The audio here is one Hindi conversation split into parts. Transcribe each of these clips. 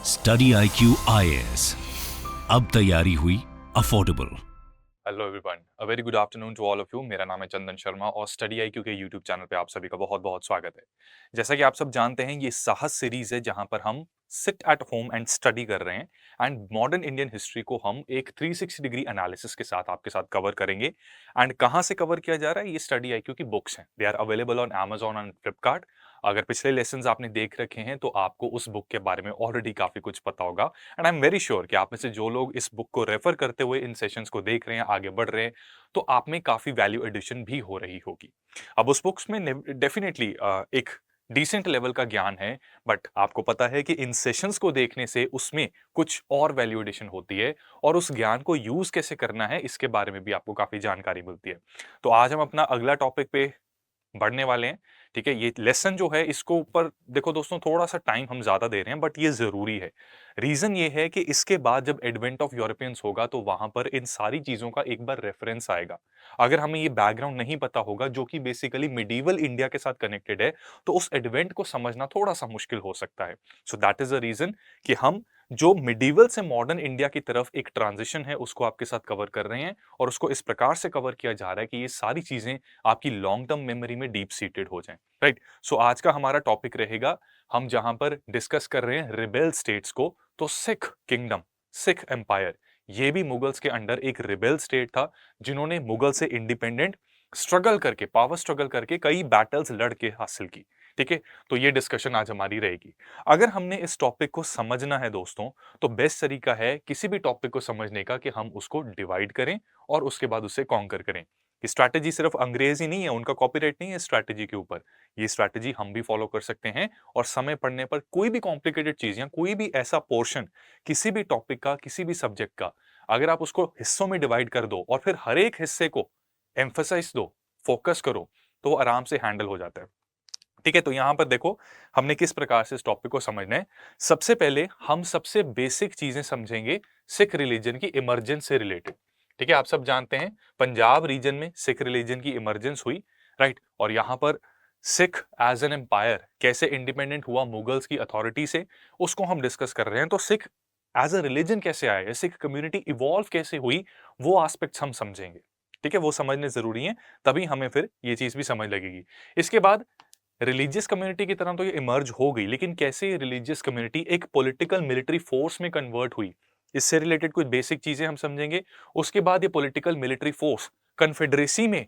स्टडी IQ IAS, अब तैयारी हुई affordable. Hello everyone, a very good afternoon to all of you. मेरा नाम है चंदन शर्मा और स्टडी आईक्यू के यूट्यूब चैनल पे आप सभी का बहुत बहुत स्वागत है। जैसा कि आप सब जानते हैं, ये साहस सीरीज है जहां पर हम sit at home and study कर रहे हैं एंड मॉडर्न इंडियन हिस्ट्री को हम एक 360 डिग्री एनालिसिस के साथ आपके साथ कवर करेंगे। एंड कहां से कवर किया जा रहा है? ये स्टडी आईक्यू की बुक्स हैं, they are available on Amazon and Flipkart. अगर पिछले लेसन आपने देख रखे हैं तो आपको उस बुक के बारे में ऑलरेडी काफी कुछ पता होगा। And I am very sure कि आप में से जो लोग इस बुक को रेफर करते हुए इन सेशंस को देख रहे हैं, आगे बढ़ रहे हैं, तो आप में काफी वैल्यू एडिशन भी हो रही होगी। अब उस बुक्स में डेफिनेटली एक डिसेंट लेवल का ज्ञान है, बट आपको पता है कि इन सेशंस को देखने से उसमें कुछ और वैल्यू एडिशन होती है और उस ज्ञान को यूज कैसे करना है इसके बारे में भी आपको काफी जानकारी मिलती है। तो आज हम अपना अगला टॉपिक पे बढ़ने वाले हैं। ठीक है, ये लेसन जो है इसको ऊपर देखो दोस्तों, थोड़ा सा टाइम हम ज्यादा दे रहे हैं बट ये जरूरी है। रीजन ये है कि इसके बाद जब एडवेंट ऑफ यूरोपियंस होगा तो वहां पर इन सारी चीजों का एक बार रेफरेंस आएगा। अगर हमें ये बैकग्राउंड नहीं पता होगा जो कि बेसिकली मिडीवल इंडिया के साथ कनेक्टेड है, तो उस एडवेंट को समझना थोड़ा सा मुश्किल हो सकता है। So that is the reason कि हम जो मिडीवल से मॉडर्न इंडिया की तरफ एक ट्रांजिशन है उसको आपके साथ कवर कर रहे हैं, और उसको इस प्रकार से कवर किया जा रहा है कि ये सारी चीजें आपकी लॉन्ग टर्म मेमोरी में डीप सीटेड हो जाएं। राइट, सो आज का हमारा टॉपिक रहेगा, हम जहां पर डिस्कस कर रहे हैं रिबेल स्टेट्स को, तो सिख किंगडम, सिख एम्पायर, ये भी मुगल्स के अंडर एक रिबेल स्टेट था जिन्होंने मुगल से इंडिपेंडेंट स्ट्रगल करके, पावर स्ट्रगल करके कई बैटल्स लड़ के हासिल की। ठीक है, तो ये डिस्कशन आज हमारी रहेगी। अगर हमने इस टॉपिक को समझना है दोस्तों, तो बेस्ट तरीका है किसी भी टॉपिक को समझने का कि हम उसको डिवाइड करें और उसके बाद उसे कॉन्कर करें। स्ट्रैटेजी सिर्फ अंग्रेज ही नहीं है, उनका कॉपीराइट नहीं है स्ट्रैटेजी के ऊपर। ये स्ट्रैटेजी हम भी फॉलो कर सकते हैं और समय पड़ने पर कोई भी कॉम्प्लिकेटेड चीज या कोई भी ऐसा पोर्शन किसी भी टॉपिक का, किसी भी सब्जेक्ट का, अगर आप उसको हिस्सों में डिवाइड कर दो और फिर हर एक हिस्से को एम्फसाइज दो, फोकस करो, तो वो आराम से हैंडल हो जाता है। ठीक है, तो यहां पर देखो हमने किस प्रकार से इस टॉपिक को समझना है। सबसे पहले हम सबसे बेसिक चीजें समझेंगे सिख रिलीजन की इमरजेंस से रिलेटेड। ठीक है, आप सब जानते हैं पंजाब रीजन में सिख रिलीजन की इमरजेंस हुई। राइट, और यहां पर सिख एज एन एम्पायर कैसे इंडिपेंडेंट हुआ मुगल्स की अथॉरिटी से, उसको हम डिस्कस कर रहे हैं। तो सिख एज अ रिलीजन कैसे आया, सिख कम्युनिटी इवॉल्व कैसे हुई, वो एस्पेक्ट्स हम समझेंगे। ठीक है, वो समझने जरूरी है, तभी हमें फिर ये चीज भी समझ लगेगी। इसके बाद रिलीजियस कम्युनिटी की तरह तो ये इमर्ज हो गई, लेकिन कैसे ये रिलीजियस कम्युनिटी एक पॉलिटिकल मिलिट्री फोर्स में कन्वर्ट हुई, इससे रिलेटेड कुछ बेसिक चीजें हम समझेंगे। उसके बाद ये पॉलिटिकल मिलिट्री फोर्स कन्फेडरेसी में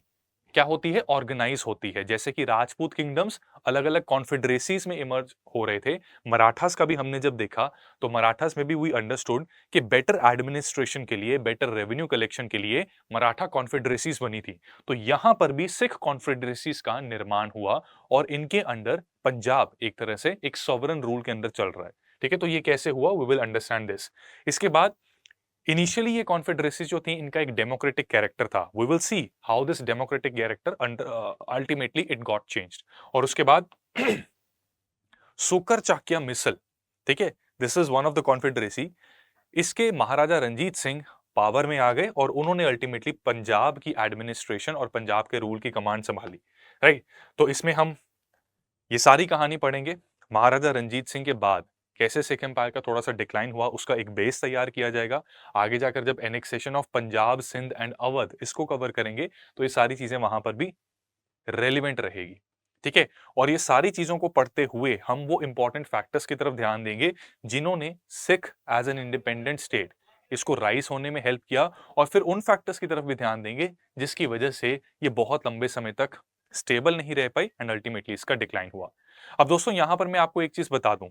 क्या होती है, ऑर्गेनाइज होती है। जैसे कि राजपूत किंगडम्स अलग अलग कॉन्फेडरेसीज में इमर्ज हो रहे थे। मराठास का भी हमने जब देखा तो मराठास में भी वी अंडरस्टूड कि बेटर एडमिनिस्ट्रेशन के लिए, बेटर रेवेन्यू कलेक्शन के लिए मराठा कॉन्फेडरेसीज बनी थी। तो यहां पर भी सिख कॉन्फेडरेसीज का निर्माण हुआ और इनके अंडर पंजाब एक तरह से एक सॉवरन रूल के अंदर चल रहा है। ठीक है, तो ये कैसे हुआ, वी विल अंडरस्टैंड दिस। इसके बाद इनिशियली ये कॉन्फेडरेसी जो थी, इनका एक डेमोक्रेटिक कैरेक्टर था। We will see how this democratic character ultimately it got changed. और उसके बाद सुकर चाकिया मिसल, ठीक है, this is one of the confederacy. इसके महाराजा रंजीत सिंह पावर में आ गए और उन्होंने अल्टीमेटली पंजाब की एडमिनिस्ट्रेशन और पंजाब के रूल की कमांड संभाली। राइट, तो इसमें हम ये सारी कहानी पढ़ेंगे। महाराजा रंजीत सिंह के बाद कैसे सिख एम्पायर का थोड़ा सा डिक्लाइन हुआ, उसका एक बेस तैयार किया जाएगा। आगे जाकर जब annexation of Punjab, Sindh and Awadh इसको कवर करेंगे तो ये सारी चीजें वहां पर भी रेलिवेंट रहेगी। ठीक है, और ये सारी चीजों को पढ़ते हुए हम वो इंपॉर्टेंट फैक्टर्स की तरफ ध्यान देंगे जिन्होंने Sikh as an independent state इसको राइज होने में हेल्प किया, और फिर उन फैक्टर्स की तरफ भी ध्यान देंगे जिसकी वजह से ये बहुत लंबे समय तक स्टेबल नहीं रह पाई एंड अल्टीमेटली इसका डिक्लाइन हुआ। अब दोस्तों यहां पर मैं आपको एक चीज बता दूं,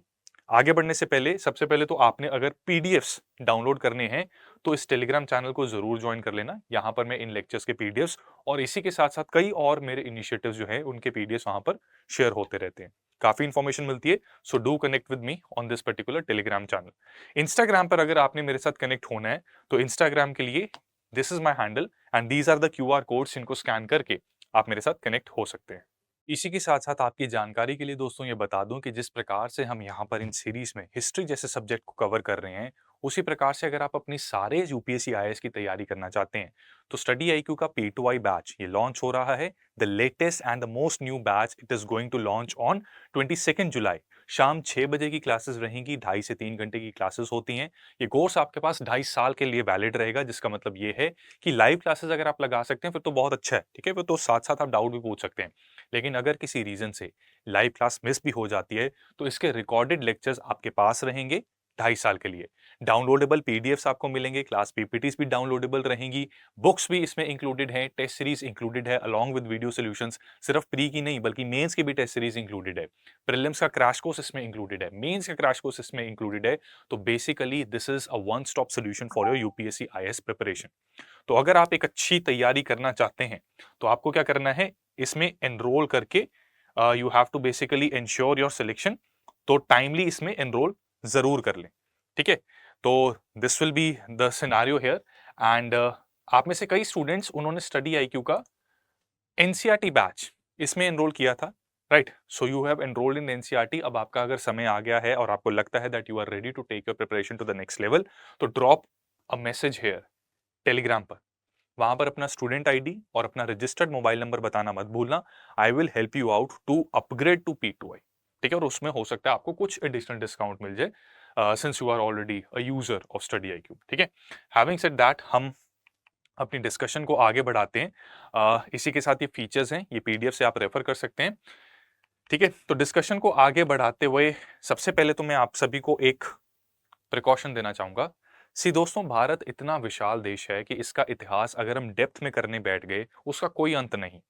आगे बढ़ने से पहले सबसे पहले तो आपने अगर पीडीएफ्स डाउनलोड करने हैं तो इस टेलीग्राम चैनल को जरूर ज्वाइन कर लेना। यहाँ पर मैं इन लेक्चर्स के पीडीएफ्स और इसी के साथ साथ कई और मेरे इनिशिएटिव्स जो हैं उनके पीडीएफ्स वहां पर शेयर होते रहते हैं, काफी इंफॉर्मेशन मिलती है। So do connect with me on this particular Telegram channel. Instagram पर अगर आपने मेरे साथ कनेक्ट होना है तो इंस्टाग्राम के लिए this is my handle and these are the QR codes, इनको स्कैन करके आप मेरे साथ कनेक्ट हो सकते हैं। इसी के साथ साथ आपकी जानकारी के लिए दोस्तों ये बता दूं कि जिस प्रकार से हम यहाँ पर इन सीरीज में हिस्ट्री जैसे सब्जेक्ट को कवर कर रहे हैं, उसी प्रकार से अगर आप अपनी सारे यूपीएससी आईएएस की तैयारी करना चाहते हैं तो स्टडी आईक्यू का P2I बैच ये लॉन्च हो रहा है। The latest and the most new batch, it is going to launch on 22 July शाम 6 बजे की क्लासेस रहेंगी, 2.5 से 3 घंटे की क्लासेस होती हैं। ये कोर्स आपके पास 2.5 साल के लिए वैलिड रहेगा, जिसका मतलब ये है कि लाइव क्लासेस अगर आप लगा सकते हैं फिर तो बहुत अच्छा है, ठीक है? फिर तो साथ-साथ आप डाउट भी पूछ सकते हैं। लेकिन अगर किसी रीज़न से लाइव क्लास मिस भी हो जाती है, तो इसके रिकॉर्डेड लेक्चर्स आपके पास रहेंगे 2.5 साल के लिए। डाउनलोडेबल पीडीएफ्स आपको मिलेंगे, क्लास पीपीटीज़ भी डाउनलोडेबल रहेंगी, बुक्स भी इसमें इंक्लूडेड हैं, टेस्ट सीरीज़ इंक्लूडेड है अलोंग विद वीडियो सॉल्यूशंस। सिर्फ प्री की नहीं बल्कि मेंस की भी टेस्ट सीरीज़ इंक्लूडेड है। प्रीलिम्स का क्रैश कोर्स इसमें इंक्लूडेड है, मेंस का क्रैश कोर्स इसमें इंक्लूडेड है। तो basically this is a one stop solution for your UPSC IAS preparation. तो अगर आप एक अच्छी तैयारी करना चाहते हैं, तो आपको क्या करना है, इसमें एनरोल करके you have to basically ensure your selection. तो टाइमली इसमें एनरोल ज़रूर कर लें, ठीक है? तो this will be the scenario here and आप में से कई स्टूडेंट्स उन्होंने स्टडी आईक्यू का एनसीईआरटी बैच इसमें एनरोल किया था, right? So you have enrolled in NCERT. अब आपका अगर समय आ गया है और आपको लगता है that you are ready to take your preparation to the next level, तो drop a message here Telegram पर। वहां पर अपना स्टूडेंट आईडी और अपना रजिस्टर्ड मोबाइल नंबर बताना मत भूलना। I will help you out to upgrade to P2I, ठीक है? और उसमें हो सकता है आपको कुछ एडिशनल डिस्काउंट मिल जाए since you are already a user of study IQ, ठीक है? हैविंग सेड दैट, हम अपनी डिस्कशन को आगे बढ़ाते हैं। इसी के साथ ये फीचर्स हैं, ये पीडीएफ से आप रेफर कर सकते हैं, ठीक है? तो डिस्कशन को आगे बढ़ाते हुए सबसे पहले तो मैं आप सभी को एक प्रिकॉशन देना चाहूंगा। सी दोस्तों, भारत इतना विशाल देश है कि इसका इतिहास अगर हम डेप्थ में करने बैठ गए, उसका कोई अंत नहीं।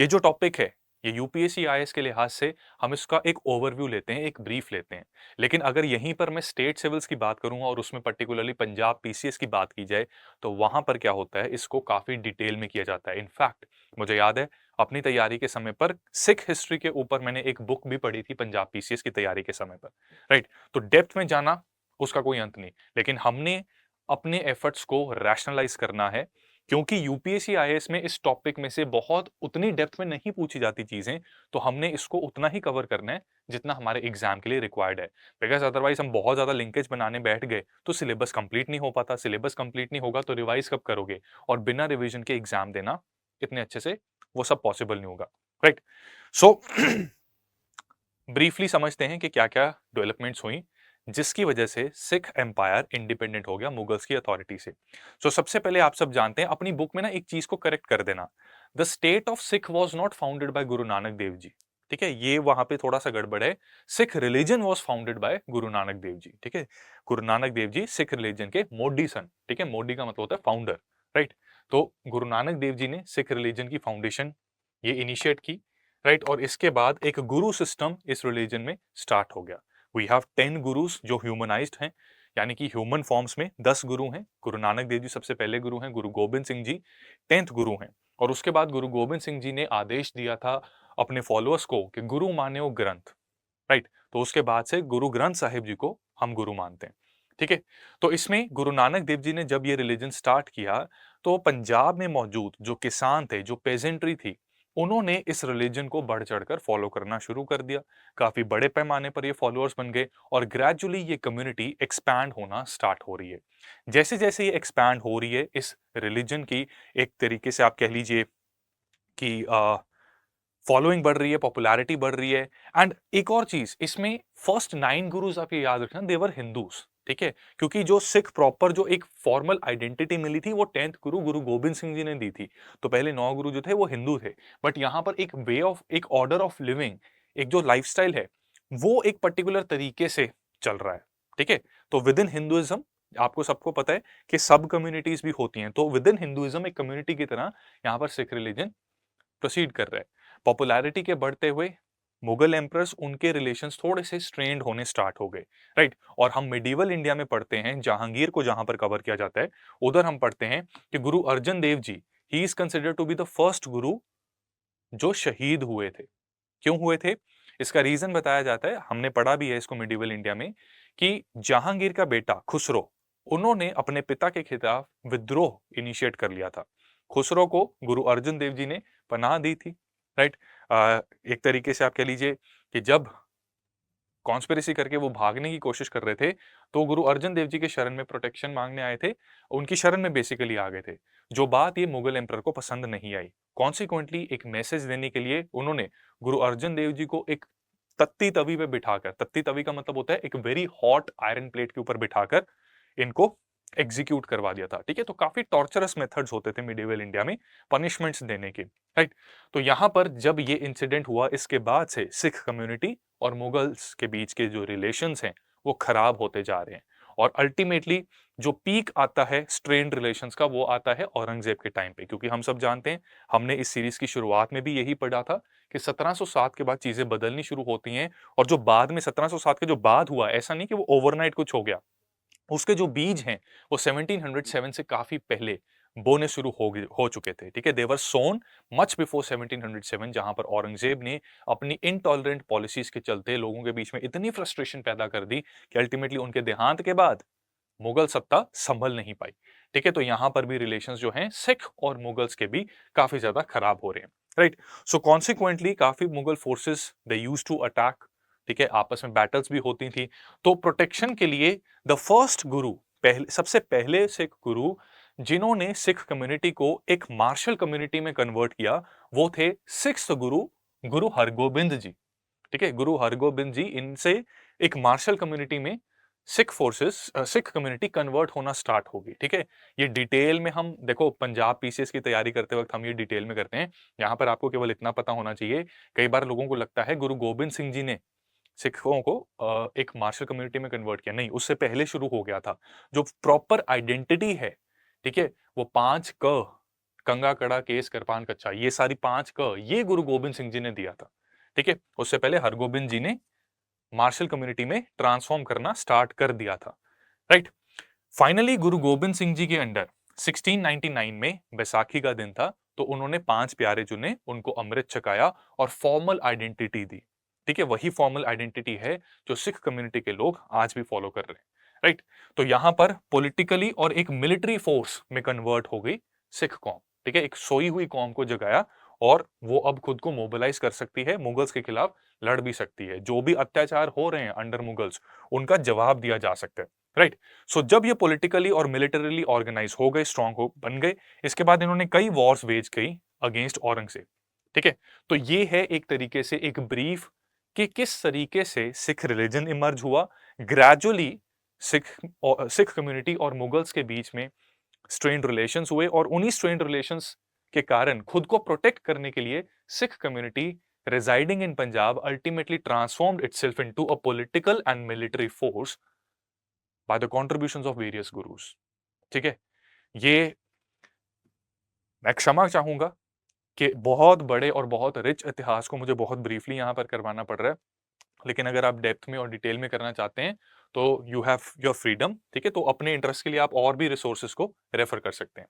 ये जो टॉपिक है, ये यूपीएससी आईएएस के लिहाज से हम इसका एक ओवरव्यू लेते हैं, एक ब्रीफ लेते हैं। लेकिन अगर यहीं पर मैं स्टेट सिविल्स की बात करूंगा और उसमें पर्टिकुलरली पंजाब पीसीएस की बात की जाए, तो वहां पर क्या होता है, इसको काफी डिटेल में किया जाता है। इनफैक्ट मुझे याद है अपनी तैयारी के समय पर सिख हिस्ट्री के ऊपर मैंने एक बुक भी पढ़ी थी पंजाब पीसीएस की तैयारी के समय पर, राइट? तो डेप्थ में जाना, उसका कोई अंत नहीं। लेकिन हमने अपने एफर्ट्स को रैशनलाइज करना है, क्योंकि यूपीएससी आईएएस में इस टॉपिक में से बहुत उतनी डेप्थ में नहीं पूछी जाती चीजें, तो हमने इसको उतना ही कवर करना है जितना हमारे एग्जाम के लिए रिक्वायर्ड है। बिकॉज अदरवाइज हम बहुत ज्यादा लिंकेज बनाने बैठ गए तो सिलेबस कंप्लीट नहीं हो पाता। सिलेबस कंप्लीट नहीं होगा तो रिवाइज कब करोगे? और बिना रिवीजन के एग्जाम देना इतने अच्छे से वो सब पॉसिबल नहीं होगा, राइट? सो ब्रीफली समझते हैं कि क्या क्या डेवलपमेंट्स हुई जिसकी वजह से सिख एम्पायर इंडिपेंडेंट हो गया मुगल्स की अथॉरिटी से। सबसे पहले आप सब जानते हैं, अपनी बुक में ना एक चीज को करेक्ट कर देना। The state of Sikh was not founded by गुरु नानक देव जी, ठीक है? ये वहां पे थोड़ा सा गड़बड़ है। Sikh religion was founded by गुरु नानक देव जी, ठीक है? गुरु नानक देव जी सिख रिलीजन के मोडी सन, ठीक है? मोडी का मतलब होता है फाउंडर, राइट? तो गुरु नानक देव जी ने सिख रिलीजन की फाउंडेशन ये इनिशिएट की, राइट? और इसके बाद एक गुरु सिस्टम इस रिलीजन में स्टार्ट हो गया। वी हैव 10 गुरुस जो ह्यूमनाइज्ड हैं, यानी कि ह्यूमन फॉर्म्स में 10 गुरु हैं। गुरु नानक देव जी सबसे पहले गुरु हैं, गुरु गोबिंद सिंह जी 10th गुरु हैं। और उसके बाद गुरु गोबिंद सिंह जी ने आदेश दिया था अपने फॉलोअर्स को कि गुरु मान्यो ग्रंथ, राइट? तो उसके बाद से गुरु ग्रंथ साहिब जी को हम गुरु मानते हैं, ठीक है? तो इसमें गुरु नानक देव जी ने जब ये रिलीजन स्टार्ट किया, तो पंजाब में मौजूद जो किसान थे, जो पेजेंट्री थी, उन्होंने इस रिलीजन को बढ़ चढ़कर फॉलो करना शुरू कर दिया। काफी बड़े पैमाने पर ये फॉलोअर्स बन गए और ग्रेजुअली ये कम्युनिटी एक्सपैंड होना स्टार्ट हो रही है। जैसे जैसे ये एक्सपैंड हो रही है इस रिलीजन की, एक तरीके से आप कह लीजिए कि फॉलोइंग बढ़ रही है, पॉपुलैरिटी बढ़ रही है। एंड एक और चीज इसमें, फर्स्ट 9 गुरुज आप ये याद रखना, देवर हिंदूज, ठीक है? क्योंकि जो सिख प्रॉपर जो एक फॉर्मल आइडेंटिटी मिली थी वो 10th गुरु गुरु गोबिंद सिंह जी ने दी थी। तो पहले 9 गुरु जो थे वो हिंदू थे, बट यहाँ पर एक वे ऑफ, एक ऑर्डर ऑफ लिविंग, एक जो लाइफस्टाइल है वो एक पर्टिकुलर तरीके से चल रहा है, ठीक है? तो विद इन हिंदुइज्म, आपको सबको पता है कि सब कम्युनिटीज भी होती हैं, तो विद इन हिंदुइज्म एक कम्युनिटी की तरह यहाँ पर सिख रिलीजन प्रोसीड कर रहा है। पॉपुलैरिटी के बढ़ते हुए मुगल एम्परर्स, उनके रिलेशंस थोड़े से स्ट्रेन्ड होने स्टार्ट हो गए, राइट? और हम मिडिवल इंडिया में पढ़ते हैं, जहांगीर को जहां पर कवर किया जाता है, उधर हम पढ़ते हैं कि Guru Arjan Dev ji, he is considered to be the first Guru जो शहीद हुए थे। क्यों हुए थे? इसका रीजन बताया जाता है, हमने पढ़ा भी है इसको मिडिवल इंडिया में, कि जहांगीर का बेटा खुसरो, उन्होंने अपने पिता के खिलाफ विद्रोह इनिशिएट कर लिया था। खुसरो को गुरु अर्जन देव जी ने पनाह दी थी, राइट? एक तरीके से आप कह लीजिए कि जब कॉन्स्पिरेसी करके वो भागने की कोशिश कर रहे थे, तो गुरु अर्जन देव जी के शरण में प्रोटेक्शन मांगने आए थे, उनकी शरण में बेसिकली आ गए थे। जो बात ये मुगल एम्परर को पसंद नहीं आई, कॉन्सिक्वेंटली एक मैसेज देने के लिए उन्होंने गुरु अर्जन देव जी को एक तत्ती तवी पे बिठाकर, तत्ती तवी का मतलब होता है एक वेरी हॉट आयरन प्लेट के ऊपर बिठाकर इनको एग्जीक्यूट करवा दिया था। ठीक है, तो काफी टॉर्चरस मेथड्स होते थे मिडिवल इंडिया में पनिशमेंट्स देने के, राइट। तो यहां पर जब ये इंसिडेंट हुआ, इसके बाद से सिख कम्युनिटी और मुगल्स के बीच के जो रिलेशंस हैं वो खराब होते जा रहे हैं। और अल्टीमेटली जो पीक आता है स्ट्रेन्ड रिलेशंस का, वो आता है औरंगजेब के टाइम पे, क्योंकि हम सब जानते हैं, हमने इस सीरीज की शुरुआत में भी यही पढ़ा था कि 1707 के बाद चीजें बदलनी शुरू होती हैं। और जो बाद में 1707 के जो बाद हुआ, ऐसा नहीं कि वो ओवरनाइट कुछ हो गया, उसके जो बीज हैं वो 1707 से काफी पहले बोने शुरू हो चुके थे। ठीक है, देवर सोन मच बिफोर 1707, जहां पर औरंगजेब ने अपनी इनटॉलरेंट पॉलिसीज के चलते लोगों के बीच में इतनी फ्रस्ट्रेशन पैदा कर दी कि अल्टीमेटली उनके देहांत के बाद मुगल सत्ता संभल नहीं पाई। ठीक है, तो यहां पर भी रिलेशंस जो हैं सिख और मुगल्स के भी काफी ज्यादा खराब हो रहे हैं, राइट। सो कॉन्सिक्वेंटली काफी Mughal forces they used to attack. ठीक है, आपस में बैटल्स भी होती थी। तो प्रोटेक्शन के लिए द फर्स्ट गुरु, पहले सबसे पहले सिख गुरु जिन्होंने सिख कम्युनिटी को एक मार्शल कम्युनिटी में कन्वर्ट किया, वो थे सिक्स्थ गुरु, गुरु हरगोबिंद जी। ठीक है, गुरु हरगोबिंद जी, इनसे एक मार्शल कम्युनिटी में Sikh forces, Sikh community convert होना स्टार्ट होगी। ठीक है, ये डिटेल में हम देखो, पंजाब पीसीएस की तैयारी करते वक्त हम ये डिटेल में करते हैं। यहाँ पर आपको केवल इतना पता होना चाहिए, कई बार लोगों को लगता है गुरु गोबिंद सिंह जी ने सिखों को एक मार्शल कम्युनिटी में कन्वर्ट किया, नहीं, उससे पहले शुरू हो गया था। जो प्रॉपर आइडेंटिटी है, ठीक है, वो 5 क, कंगा कड़ा केस करपान कच्चा, ये सारी 5 क, ये गुरु गोबिंद सिंह जी ने दिया था। ठीक है, उससे पहले हरगोबिंद जी ने मार्शल कम्युनिटी में ट्रांसफॉर्म करना स्टार्ट कर दिया था, राइट। फाइनली गुरु गोबिंद सिंह जी के अंडर 1699 में बैसाखी का दिन था, तो उन्होंने 5 प्यारे चुने, उनको अमृत छकाया और फॉर्मल आइडेंटिटी दी। ठीक है, वही फॉर्मल आइडेंटिटी है जो सिख कम्युनिटी के लोग आज भी फॉलो कर रहे हैं, राइट। तो यहां पर पॉलिटिकली और एक मिलिट्री फोर्स में कन्वर्ट हो गई सिख कौम। ठीक है, एक सोई हुई कौम को जगाया और वो अब खुद को मोबिलाइज कर सकती है, मुगल्स के खिलाफ लड़ भी सकती है। जो भी अत्याचार हो रहे हैं अंडर मुगल्स, उनका जवाब दिया जा सकता है, राइट। सो जब ये पॉलिटिकली और मिलिटरीली ऑर्गेनाइज हो गए, स्ट्रांग हो बन गए, इसके बाद इन्होंने कई वॉर्स वेज की अगेंस्ट औरंगजेब। ठीक है, तो ये है एक तरीके से एक ब्रीफ कि किस तरीके से सिख रिलीजन इमर्ज हुआ, ग्रेजुअली सिख सिख कम्युनिटी और मुगल्स के बीच में स्ट्रेन्ड रिलेशंस हुए, और उन्हीं स्ट्रेन्ड रिलेशंस के कारण खुद को प्रोटेक्ट करने के लिए Sikh community residing in Punjab ultimately transformed itself into a political and military force by the contributions of various gurus. ठीक है, ये मैं क्षमा चाहूंगा कि बहुत बड़े और बहुत रिच इतिहास को मुझे बहुत ब्रीफली यहां पर करवाना पड़ रहा है, लेकिन अगर आप डेप्थ में और डिटेल में करना चाहते हैं तो यू हैव योर फ्रीडम। ठीक है, तो अपने इंटरेस्ट के लिए आप और भी रिसोर्सेज को रेफर कर सकते हैं।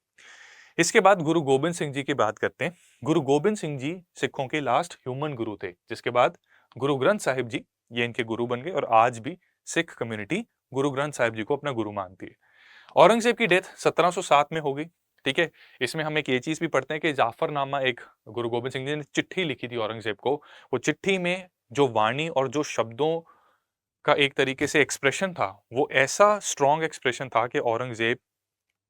इसके बाद गुरु गोबिंद सिंह जी की बात करते हैं। गुरु गोबिंद सिंह जी सिखों के लास्ट ह्यूमन गुरु थे, जिसके बाद गुरु ग्रंथ साहिब जी ये इनके गुरु बन गए, और आज भी सिख कम्युनिटी गुरु ग्रंथ साहिब जी को अपना गुरु मानती है। औरंगजेब की डेथ 1707 में हो गई। ठीक है, इसमें हम एक ये चीज भी पढ़ते हैं कि जाफरनामा, एक गुरु गोबिंद सिंह जी ने चिट्ठी लिखी थी औरंगजेब को। वो चिट्ठी में जो वाणी और जो शब्दों का एक तरीके से एक्सप्रेशन था, वो ऐसा स्ट्रॉन्ग एक्सप्रेशन था कि औरंगजेब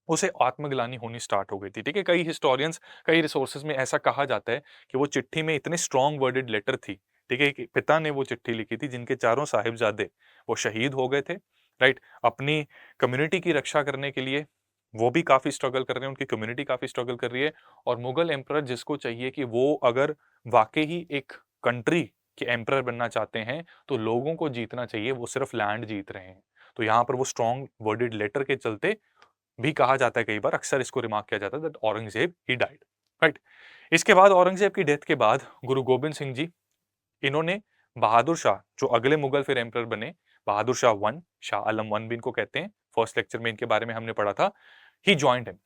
उसे आत्मग्लानि होनी स्टार्ट हो गई थी। ठीक है, कई हिस्टोरियंस, कई रिसोर्सेज में ऐसा कहा जाता है कि वो चिट्ठी में इतने स्ट्रॉन्ग वर्डेड लेटर थी। ठीक है, एक पिता ने वो चिट्ठी लिखी थी जिनके चारों साहिबजादे वो शहीद हो गए थे, राइट। अपनी कम्युनिटी की रक्षा करने के लिए वो भी काफी स्ट्रगल कर रहे हैं, उनकी कम्युनिटी काफी स्ट्रगल कर रही है। और मुगल एम्परर जिसको चाहिए कि वो अगर वाकई ही एक कंट्री के एम्परर बनना चाहते हैं तो लोगों को जीतना चाहिए, वो सिर्फ लैंड जीत रहे हैं। तो यहाँ पर वो स्ट्रॉन्ग वर्डेड लेटर के चलते भी कहा जाता है, कई बार अक्सर इसको रिमार्क किया जाता है that Aurangzeb he died, right. इसके बाद औरंगजेब की डेथ के बाद गुरु गोबिंद सिंह जी, इन्होंने बहादुर शाह, जो अगले मुगल फिर एम्परर बने, बहादुर शाह वन, शाह आलम वन भी इनको कहते हैं, फर्स्ट लेक्चर में इनके बारे में हमने पढ़ा था, ही जॉइंड हिम,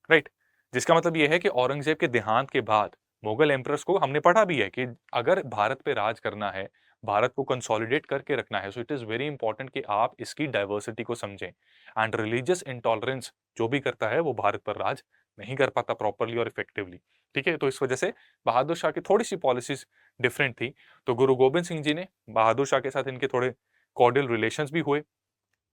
राइट। जिसका मतलब यह है कि औरंगजेब के देहांत के बाद मुगल एम्परर्स को हमने पढ़ा भी है कि अगर भारत पे राज करना है, भारत को कंसोलिडेट करके रखना है, so it is very important कि आप इसकी डाइवर्सिटी को समझें। एंड रिलीजियस इंटॉलरेंस जो भी करता है वो भारत पर राज नहीं कर पाता प्रॉपरली और इफेक्टिवली। ठीक है, तो इस वजह से बहादुर शाह की थोड़ी सी पॉलिसीज डिफरेंट थी। तो गुरु गोबिंद सिंह जी ने बहादुर शाह के साथ इनके थोड़े कॉर्डियल रिलेशंस भी हुए,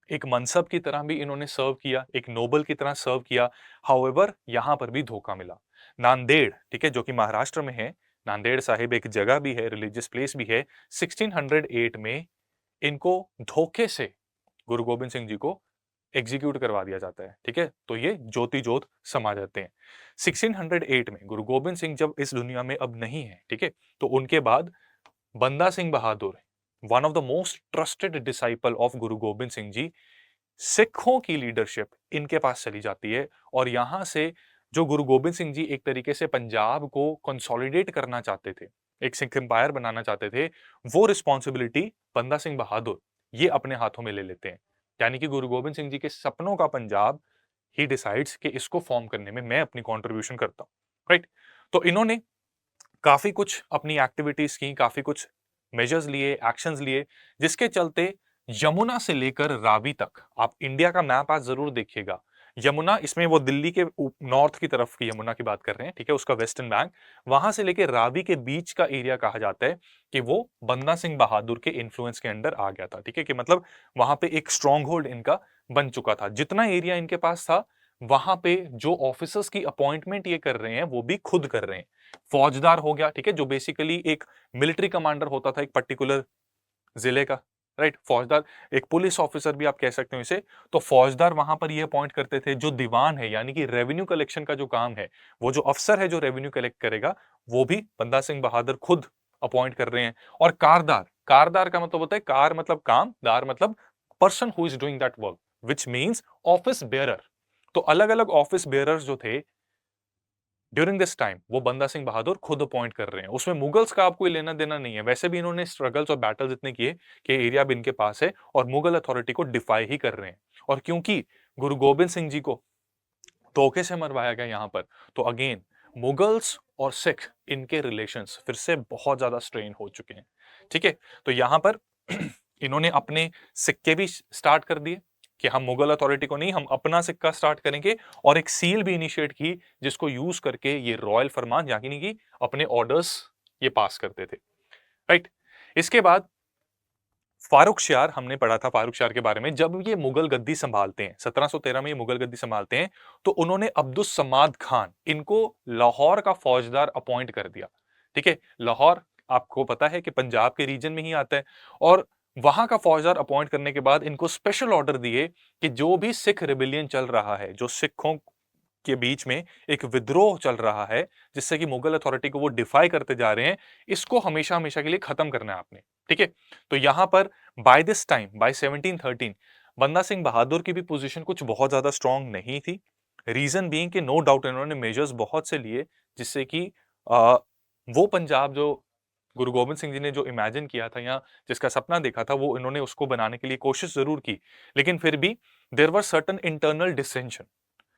एक मनसब की तरह भी इन्होंने सर्व किया, एक नोबल की तरह सर्व किया। हाउएवर यहाँ पर भी धोखा मिला। नांदेड़, ठीक है, जो कि महाराष्ट्र में है, नांदेड़ साहिब एक जगह भी है, रिलीजियस प्लेस भी है। 1608 में इनको धोखे से गुरु गोबिंद सिंह जी को एग्जीक्यूट करवा दिया जाता है, ठीक है? तो ये ज्योति जोत समा जाते हैं। 1608 में गुरु गोबिंद सिंह जब इस दुनिया में अब नहीं है, ठीक है? तो उनके बाद Banda Singh Bahadur, one of the most trusted disciple of Guru Gobind Singh ji, सिखों की लीडरशिप इनके पास चली जाती है और यहां से जो गुरु गोबिंद सिंह जी एक तरीके से पंजाब को कंसोलिडेट करना चाहते थे, एक सिख एम्पायर बनाना चाहते थे, वो रिस्पॉन्सिबिलिटी बंदा सिंह बहादुर ये अपने हाथों में ले लेते हैं। यानी कि गुरु गोबिंद सिंह जी के सपनों का पंजाब ही डिसाइड्स कि इसको फॉर्म करने में मैं अपनी कंट्रीब्यूशन करता हूं, राइट? तो इन्होंने काफी कुछ अपनी एक्टिविटीज की, काफी कुछ मेजर्स लिए, एक्शंस लिए, जिसके चलते यमुना से लेकर रावी तक, आप इंडिया का मैप आज जरूर देखिएगा। यमुना, इसमें वो दिल्ली के नॉर्थ की तरफ की यमुना की बात कर रहे हैं, ठीक है, उसका वेस्टर्न बैंक, वहां से लेकर रावी के बीच का एरिया कहा जाता है कि वो बंदा सिंह बहादुर के इन्फ्लुएंस के अंडर आ गया था, ठीक है, कि मतलब वहां पे एक स्ट्रॉन्ग होल्ड इनका बन चुका था। जितना एरिया इनके पास था, वहां पे जो ऑफिसर्स की अपॉइंटमेंट ये कर रहे हैं वो भी खुद कर रहे हैं। फौजदार हो गया, ठीक है, जो बेसिकली एक मिलिट्री कमांडर होता था एक पर्टिकुलर जिले का, राइट? फौजदार, एक पुलिस ऑफिसर भी आप कह सकते हो इसे। तो फौजदार वहां पर ये अपॉइंट करते थे। जो दीवान है, यानी कि रेवेन्यू कलेक्शन का जो काम है, वो जो अफसर है जो रेवेन्यू कलेक्ट करेगा, वो भी बंदा सिंह बहादुर खुद अपॉइंट कर रहे हैं। और कारदार, कारदार का मतलब होता है, कार मतलब काम, दार मतलब person who is doing that work, which means office bearer. तो अलग अलग ऑफिस बेयरर्स जो थे ड्यूरिंग दिस टाइम, वो बंदा सिंह बहादुर खुद अपॉइंट कर रहे हैं। उसमें मुगल्स का आपको लेना देना नहीं है। वैसे भी इन्होंने स्ट्रगल्स और बैटल्स इतने किए कि एरिया भी इनके पास है और मुगल अथॉरिटी को डिफाई ही कर रहे हैं। और क्योंकि गुरु गोबिंद सिंह जी को धोखे से मरवाया गया यहां पर, तो अगेन मुगल्स और सिख इनके रिलेशंस फिर से बहुत ज्यादा स्ट्रेन हो चुके हैं, ठीक है? तो यहां पर इन्होंने अपने सिक्के भी स्टार्ट कर दिए कि हम मुगल अथॉरिटी को नहीं, हम अपना सिक्का स्टार्ट करेंगे। और एक सील भी इनिशिएट की जिसको यूज करके ये रॉयल फरमान, यानी कि अपने ऑर्डर्स ये पास करते थे, राइट? इसके बाद फारूक शार, हमने पढ़ा था फारूक शार के बारे में। जब ये मुगल गद्दी संभालते हैं, 1713 में ये मुगल गद्दी संभालते हैं, तो उन्होंने अब्दुस समाद खान इनको लाहौर का फौजदार अपॉइंट कर दिया, ठीक है? लाहौर आपको पता है कि पंजाब के रीजन में ही आता है। और वहां का फौजदार अपॉइंट करने के बाद इनको स्पेशल ऑर्डर दिए कि जो भी सिख रिबेलियन चल रहा है, जो सिखों के बीच में एक विद्रोह चल रहा है, जिससे कि मुगल अथॉरिटी को वो डिफाई करते जा रहे हैं, इसको हमेशा हमेशा के लिए खत्म करना है आपने, ठीक है? तो यहां पर बाय दिस टाइम, बाय 1713, बंदा सिंह बहादुर की भी पोजीशन कुछ बहुत ज्यादा स्ट्रांग नहीं थी। रीजन बीइंग कि नो डाउट इन्होंने मेजर्स बहुत से लिए, जिससे कि आ, वो पंजाब जो गुरु गोबिंद सिंह जी ने जो इमेजिन किया था या जिसका सपना देखा था, वो इन्होंने उसको बनाने के लिए कोशिश जरूर की। लेकिन फिर भी there were certain internal dissension.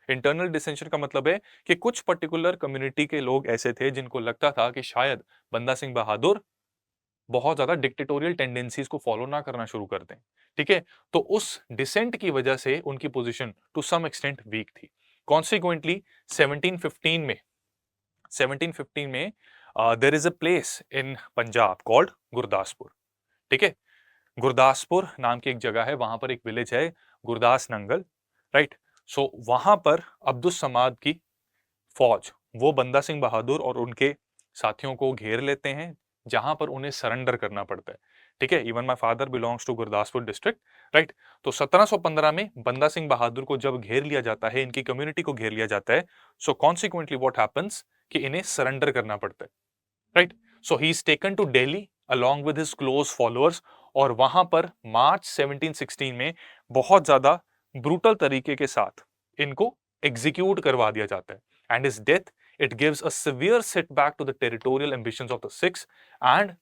Internal dissension का मतलब है कि कुछ पर्टिकुलर कम्युनिटी के लोग ऐसे थे जिनको लगता था कि शायद बंदा सिंह बहादुर बहुत ज्यादा डिक्टेटोरियल टेंडेंसीज को फॉलो ना करना शुरू कर दें, ठीक है? तो उस डिसेंट की वजह से उनकी position to some extent weak थी। कॉन्सिक्वेंटली 1715 में 1715 में there is a place in Punjab called Gurdaspur, ठीक है? गुरदासपुर नाम की एक जगह है, वहां पर एक विलेज है गुरदास नंगल, राइट? सो वहां पर अब्दुस समाद की फौज, वो बंदा सिंह बहादुर और उनके साथियों को घेर लेते हैं, जहां पर उन्हें सरेंडर करना पड़ता है, ठीक है? Even my father belongs to Gurdaspur district, right? तो 1715 में बंदा सिंह बहादुर को जब घेर लिया जाता है, इनकी कम्युनिटी को घेर लिया जाता है, सो कॉन्सिक्वेंटली व्हाट हैपेंस कि इन्हें सरेंडर करना पड़ता है, right? So he is taken to Delhi along with his close followers. और वहां पर मार्च 1716 में बहुत ज्यादा ब्रूटल तरीके के साथ इनको एग्जीक्यूट करवा दिया जाता है। And his death, it gives a severe setback to the territorial ambitions of the Sikhs. And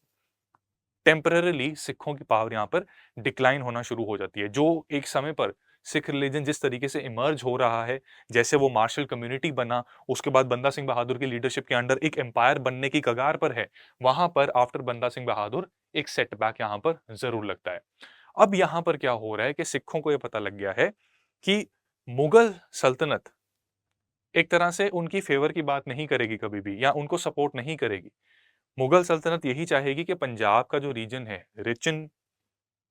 temporarily सिखों की पावर यहां पर डिक्लाइन होना शुरू हो जाती है। जो एक समय पर सिख रिलीजन जिस तरीके से इमर्ज हो रहा है, जैसे वो मार्शल कम्युनिटी बना, उसके बाद बंदा सिंह बहादुर की लीडरशिप के अंडर एक एम्पायर बनने की कगार पर है, वहां पर आफ्टर बंदा सिंह बहादुर एक सेटबैक यहां पर जरूर लगता है। अब यहां पर क्या हो रहा है कि सिखों को यह पता लग गया है कि मुगल सल्तनत एक तरह से उनकी फेवर की बात नहीं करेगी कभी भी, या उनको सपोर्ट नहीं करेगी। मुगल सल्तनत यही चाहेगी कि पंजाब का जो रीजन है, rich in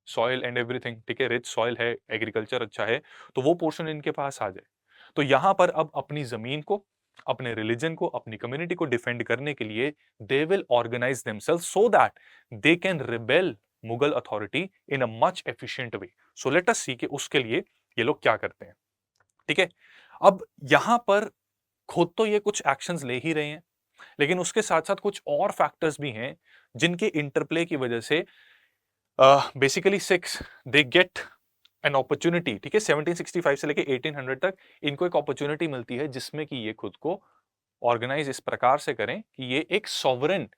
soil and everything, ठीक है, रिच सॉइल है, एग्रीकल्चर अच्छा है, तो वो पोर्शन इनके पास आ जाए। तो यहां पर अब अपनी जमीन को, अपने रिलीजन को, अपनी कम्युनिटी को डिफेंड करने के लिए they will organize themselves so that they can rebel Mughal authority in a much efficient way. So let us see कि उसके लिए ये लोग क्या करते हैं। ठीक है, अब यहां पर खुद तो ये कुछ एक्शंस ले ही रहे हैं, लेकिन उसके साथ साथ कुछ और फैक्टर्स भी हैं जिनके इंटरप्ले की वजह से basically six they get an opportunity. ठीक है, 1765 से लेके 1800 तक इनको एक अपॉर्चुनिटी मिलती है जिसमें कि ये खुद को ऑर्गेनाइज इस प्रकार से करें कि ये एक सॉवरेन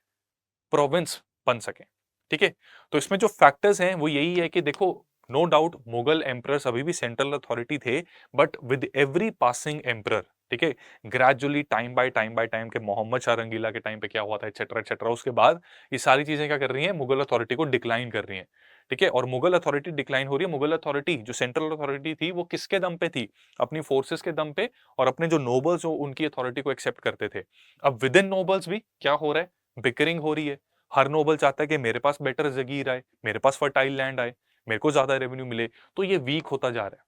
प्रोविंस बन सके। ठीक है, तो इसमें जो फैक्टर्स हैं वो यही है कि देखो, नो डाउट मुगल एम्परर्स अभी भी सेंट्रल अथॉरिटी थे, but with every passing emperor, ठीक है, ग्रेजुअली टाइम बाय टाइम के मोहम्मद शाह रंगीला के टाइम पे क्या हुआ था एक्सेट्रा एक्सेट्रा, उसके बाद ये सारी चीजें क्या कर रही हैं, मुगल अथॉरिटी को डिक्लाइन कर रही हैं। ठीक है, और मुगल अथॉरिटी डिक्लाइन हो रही है। मुगल अथॉरिटी जो सेंट्रल अथॉरिटी थी वो किसके दम पे थी, अपनी फोर्सेस के दम पे, और अपने जो नोबल्स जो उनकी अथॉरिटी को एक्सेप्ट करते थे। अब विद इन नोबल्स भी क्या हो रहा है, बिकरिंग हो रही है। हर नोबल चाहता है कि मेरे पास बेटर जगीर आए, मेरे पास फर्टाइल लैंड आए, मेरे को ज्यादा रेवेन्यू मिले, तो ये वीक होता जा रहा है।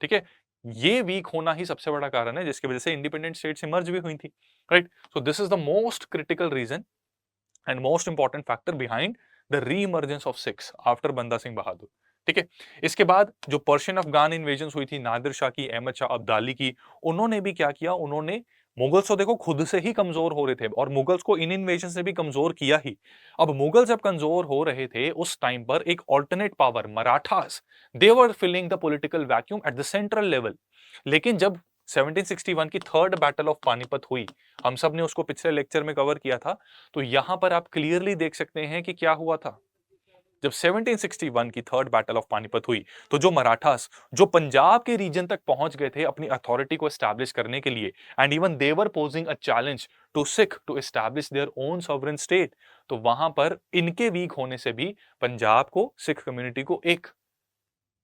ठीक है, ये वीक होना ही सबसे बड़ा कारण है जिसकी वजह से इंडिपेंडेंट स्टेट्स इमर्ज भी हुई थी। Right, so this is the most critical reason and most important factor behind the reemergence of Sikhs after Banda Singh बहादुर। ठीक है, इसके बाद जो पर्शियन अफगान इन्वेजन हुई थी, नादिर शाह की, अहमद शाह अब्दाली की, उन्होंने भी क्या किया, उन्होंने मुगल्स तो देखो खुद से ही कमजोर हो रहे थे और मुगल्स को इन इन्वेजन से भी कमजोर किया ही। अब मुगल जब कमजोर हो रहे थे उस टाइम पर एक alternate power Marathas, they were filling the political vacuum at the central level. लेकिन जब 1761 की थर्ड बैटल ऑफ पानीपत हुई, हम सब ने उसको पिछले लेक्चर में कवर किया था, तो यहां पर आप क्लियरली देख सकते हैं कि क्या हुआ था। जब 1761 की थर्ड बैटल ऑफ पानीपत हुई, तो जो मराठास जो पंजाब के रीजन तक पहुंच गए थे अपनी अथॉरिटी को एस्टैब्लिश करने के लिए, and even they were posing a challenge to Sikh to establish their own sovereign state, तो वहां पर इनके वीक होने से भी पंजाब को, सिख कम्युनिटी को एक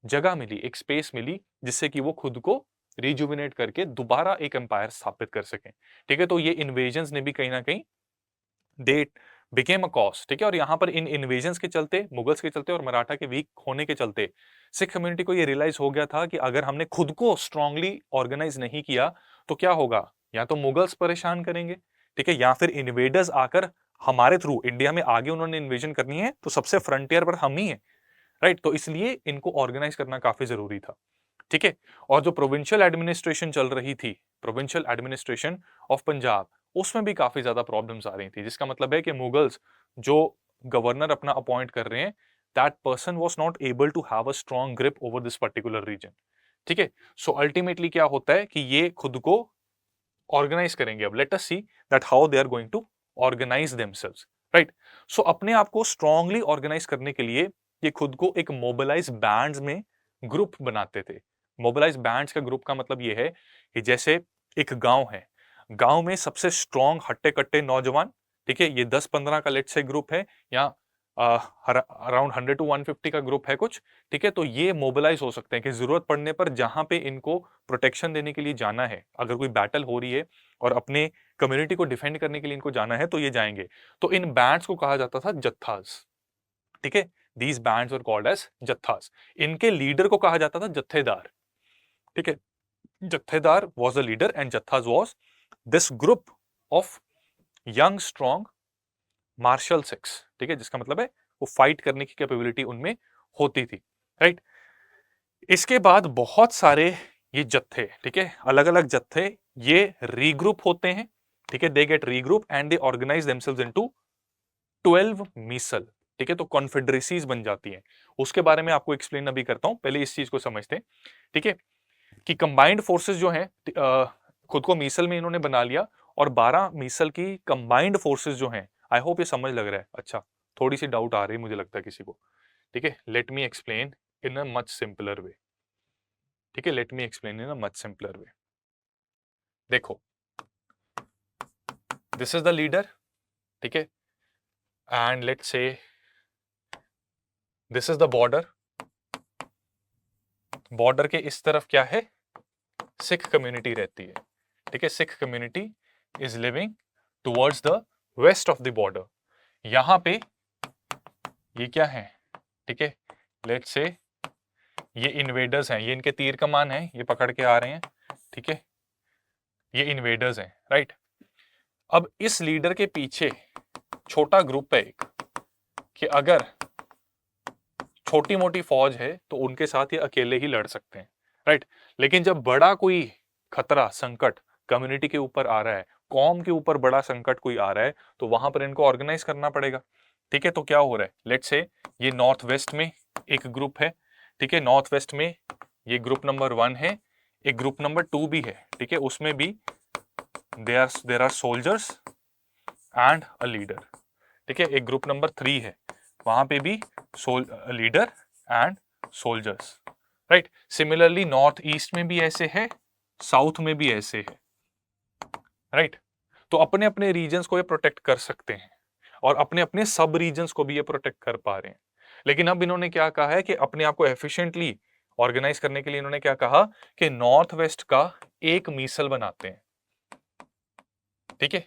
जगह मिली, एक स्पेस मिली, जिससे कि वो खुद को रिजुविनेट करके दोबारा एक एम्पायर स्थापित कर सकें। ठीक है, तो ये इन्वेजन्स ने भी कहीं ना कहीं दे बिकेम अ कॉज। ठीक है, और यहां पर इन इन्वेजन्स के चलते, मुगल्स के चलते और मराठा के वीक होने के चलते सिख कम्युनिटी को ये रियलाइज हो गया था कि अगर हमने खुद को स्ट्रांगली ऑर्गेनाइज नहीं किया तो क्या होगा, या तो मुगल्स परेशान करेंगे, ठीक है, या फिर इन्वेडर्स आकर हमारे थ्रू इंडिया में आगे उन्होंने इन्वेजन करनी है, तो सबसे फ्रंटियर पर हम ही है। राइट, तो इसलिए इनको ऑर्गेनाइज करना काफी जरूरी था। ठीक है, और जो प्रोविंशियल एडमिनिस्ट्रेशन चल रही थी, प्रोविंशियल एडमिनिस्ट्रेशन ऑफ पंजाब, उसमें भी काफी ज्यादा प्रॉब्लम्स आ रही थी, जिसका मतलब है कि मुगल्स जो गवर्नर अपना अपॉइंट कर रहे हैं, that person was not able to have a strong grip over this particular region. ठीक है, सो अल्टीमेटली क्या होता है कि ये खुद को ऑर्गेनाइज करेंगे। अब let us see that how they are going to organize themselves. Right, so अपने आप को स्ट्रांगली ऑर्गेनाइज करने के लिए ये खुद को एक मोबिलाइज बैंड्स में ग्रुप बनाते थे। मोबिलाइज बैंड्स का ग्रुप का मतलब ये है कि जैसे एक गांव है, गांव में सबसे स्ट्रांग हट्टे कट्टे नौजवान, ठीक है, ये 10-15 का लेट से ग्रुप है, या अराउंड 100 टू 150 का ग्रुप है कुछ। ठीक है, तो ये मोबिलाइज हो सकते हैं कि जरूरत पड़ने पर जहां पे इनको प्रोटेक्शन देने के लिए जाना है, अगर कोई बैटल हो रही है और अपने कम्युनिटी को डिफेंड करने के लिए इनको जाना है, तो ये जाएंगे। तो इन बैंड्स को कहा जाता था जत्थास। ठीक है, these bands were called as jathas. इनके लीडर को कहा जाता था जत्थेदार। ठीक है, jathedar was the leader and jathas was this group of young strong martial Sikhs. ठीक है, जिसका मतलब है वो फाइट करने की कैपेबिलिटी उनमें होती थी। राइट, इसके बाद बहुत सारे ये जत्थे, ठीक है, अलग अलग जत्थे, ये रीग्रुप होते हैं। ठीक है, they get regroup and they organise themselves into 12 misl. ठीक है, तो कॉन्फेडरेसीज बन जाती हैं। उसके बारे में आपको एक्सप्लेन अभी करता हूं, पहले इस चीज को समझते हैं। ठीक है, कि कंबाइंड फोर्सेस जो हैं, खुद को मीसल में इन्होंने बना लिया, और 12 मीसल की कंबाइंड फोर्सेस जो हैं, आई होप ये समझ लग रहा है। अच्छा, थोड़ी सी डाउट आ रही है मुझे लगता है किसी को। ठीक है, let me explain in a much simpler way. ठीक है, let me explain in a much simpler way. देखो, दिस इज द लीडर, ठीक है, and let's say this is the border. Border के इस तरफ क्या है, सिख कम्युनिटी रहती है। ठीक है, Sikh community is living towards the west of the border. यहां पे ये क्या है, ठीक है, लेट्स से ये इन्वेडर्स हैं, ये इनके तीर कमान है, ये पकड़ के आ रहे हैं। ठीक है, ये इन्वेडर्स हैं, राइट। अब इस लीडर के पीछे छोटा ग्रुप है एक, कि अगर छोटी मोटी फौज है तो उनके साथ ये अकेले ही लड़ सकते हैं, राइट। लेकिन जब बड़ा कोई खतरा, संकट कम्युनिटी के ऊपर आ रहा है, कौम के ऊपर बड़ा संकट कोई आ रहा है, तो वहां पर इनको ऑर्गेनाइज करना पड़ेगा। ठीक है, तो क्या हो रहा है, लेट्स से ये नॉर्थ वेस्ट में एक ग्रुप है, ठीक है, नॉर्थ वेस्ट में ये ग्रुप नंबर 1 है, एक ग्रुप नंबर 2 भी है, ठीक है, उसमें भी there are soldiers and a leader, ठीक है। एक ग्रुप नंबर 3 है, वहां पे भी leader and soldiers, right. Similarly north east में भी ऐसे है, साउथ में भी ऐसे है, राइट। तो अपने अपने रीजन्स को ये प्रोटेक्ट कर सकते हैं और अपने अपने सब रीजन्स को भी ये प्रोटेक्ट कर पा रहे हैं। लेकिन अब इन्होंने क्या कहा है कि अपने आप को एफिशिएंटली ऑर्गेनाइज करने के लिए इन्होंने क्या कहा कि नॉर्थ वेस्ट का एक मिसल बनाते हैं, ठीक है।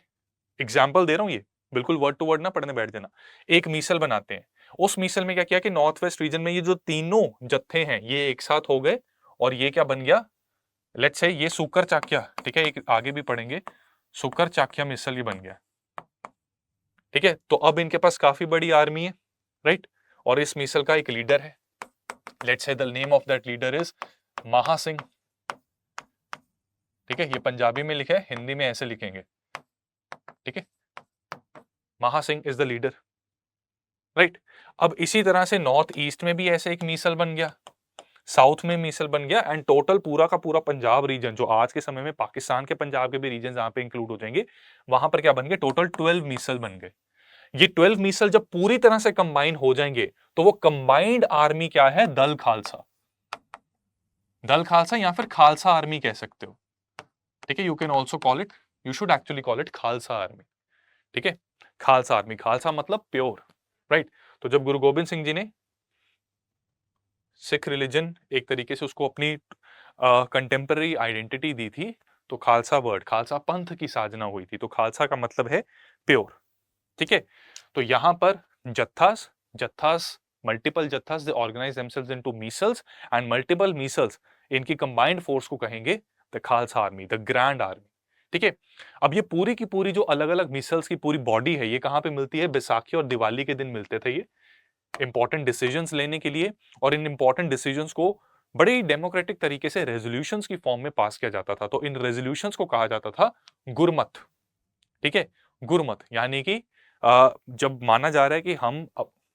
एग्जाम्पल दे रहा हूं, ये बिल्कुल वर्ड टू वर्ड ना पढ़ने बैठ जाना। एक मिसल बनाते हैं, उस मिसल में क्या किया कि नॉर्थ वेस्ट रीजन में ये जो तीनों जत्थे हैं ये एक साथ हो गए और ये क्या बन गया, लेट्स से ये सुकर चाक्या, ठीक है, एक आगे भी पढ़ेंगे, सुकर चाक्या मिसल ये बन गया, ठीक है। तो अब इनके पास काफी बड़ी आर्मी है, राइट, और इस मिसल का एक लीडर है, let's say the name of that leader is Maha Singh, ठीक है। ये पंजाबी में लिखा है, हिंदी में ऐसे लिखेंगे, ठीक है, Maha Singh is the leader, right. अब इसी तरह से नॉर्थ ईस्ट में भी ऐसे एक मिसल बन गया, साउथ में मिसल बन गया, एंड टोटल पूरा का पूरा पंजाब रीजन, जो आज के समय में पाकिस्तान के पंजाब के भी रीजन जहां पे इंक्लूड हो जाएंगे, वहां पर क्या बन गए, टोटल 12 मिसल बन गए। ये 12 मिसल जब पूरी तरह से कंबाइन हो जाएंगे तो वो कंबाइंड आर्मी क्या है, दल खालसा, दल खालसा या फिर खालसा आर्मी कह सकते हो, ठीक है। You can also call it, you should actually call it Khalsa army, ठीक है। खालसा आर्मी, खालसा मतलब प्योर, राइट। तो जब गुरु गोबिंद सिंह जी ने सिख रिलीजन एक तरीके से उसको अपनी कंटेम्पररी आइडेंटिटी दी थी, तो खालसा वर्ड, खालसा पंथ की साजना हुई थी, तो खालसा का मतलब है प्योर, ठीक है। तो यहां पर jathas, jathas, multiple jathas, they organise themselves into misls, and multiple misls, इनकी कंबाइंड फोर्स को कहेंगे the Khalsa army, the grand army, ठीक है। अब ये पूरी की पूरी जो अलग अलग मिसल्स की पूरी बॉडी है, ये कहां पे मिलती है, बैसाखी और दिवाली के दिन मिलते थे ये, इंपॉर्टेंट डिसीजंस लेने के लिए, और इन इंपॉर्टेंट डिसीजंस को बड़ी डेमोक्रेटिक तरीके से रेजोल्यूशंस की फॉर्म में पास किया जाता था। तो इन रेजोल्यूशंस को कहा जाता था गुरमत, ठीक है। गुरमत यानी कि जब माना जा रहा है कि हम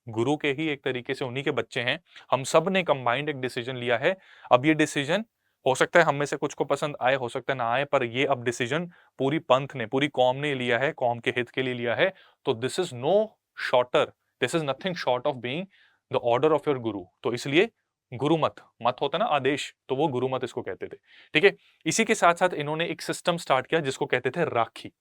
गुरु के ही एक तरीके से उन्हीं के बच्चे हैं, हम सब ने कंबाइंड एक डिसीजन लिया है, अब ये डिसीजन हो सकता है हम में से कुछ को पसंद आए, हो सकता है ना आए, पर ये अब डिसीजन पूरी पंथ ने, पूरी कौम ने लिया है, कौम के हित के लिए लिया है। तो this is no shorter, this is nothing short of being the order of your guru. तो इसलिए गुरुमत, मत होता ना आदेश, तो वो गुरुमत इसको कहते थे, ठीक है। इसी के साथ साथ इन्होंने एक सिस्टम स्टार्ट किया जिसको कहते थे राखी।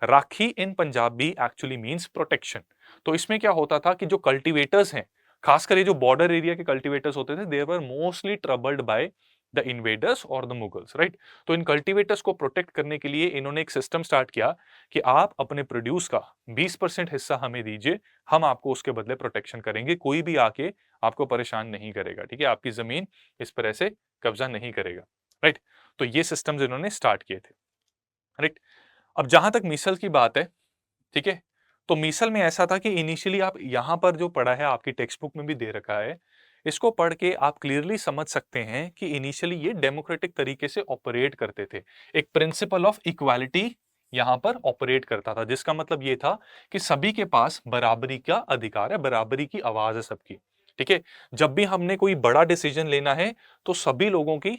राखी इन पंजाबी एक्चुअली मींस प्रोटेक्शन। तो इसमें क्या होता था कि जो कल्टीवेटर्स हैं, खासकर ये जो बॉर्डर एरिया के कल्टीवेटर्स होते थे, they were mostly troubled by the invaders और द मुगल्स, राइट। तो इन कल्टीवेटर्स को प्रोटेक्ट करने के लिए इन्होंने एक सिस्टम स्टार्ट किया कि आप अपने प्रोड्यूस का 20% हिस्सा हमें दीजिए, हम आपको उसके बदले प्रोटेक्शन करेंगे, कोई भी आके आपको परेशान नहीं करेगा, ठीक है, आपकी जमीन इस पर ऐसे कब्जा नहीं करेगा, राइट। तो ये सिस्टम्स इन्होंने स्टार्ट किए थे, राइट। अब जहां तक मीसल की बात है, ठीक है, तो मीसल में ऐसा था कि इनिशियली आप यहां पर जो पढ़ा है, आपकी टेक्स्ट बुक में भी दे रखा है, इसको पढ़ के आप क्लियरली समझ सकते हैं कि इनिशियली ये डेमोक्रेटिक तरीके से ऑपरेट करते थे, एक प्रिंसिपल ऑफ इक्वालिटी यहां पर ऑपरेट करता था, जिसका मतलब ये था कि सभी के पास बराबरी का अधिकार है, बराबरी की आवाज है सबकी, ठीक है। जब भी हमने कोई बड़ा डिसीजन लेना है तो सभी लोगों की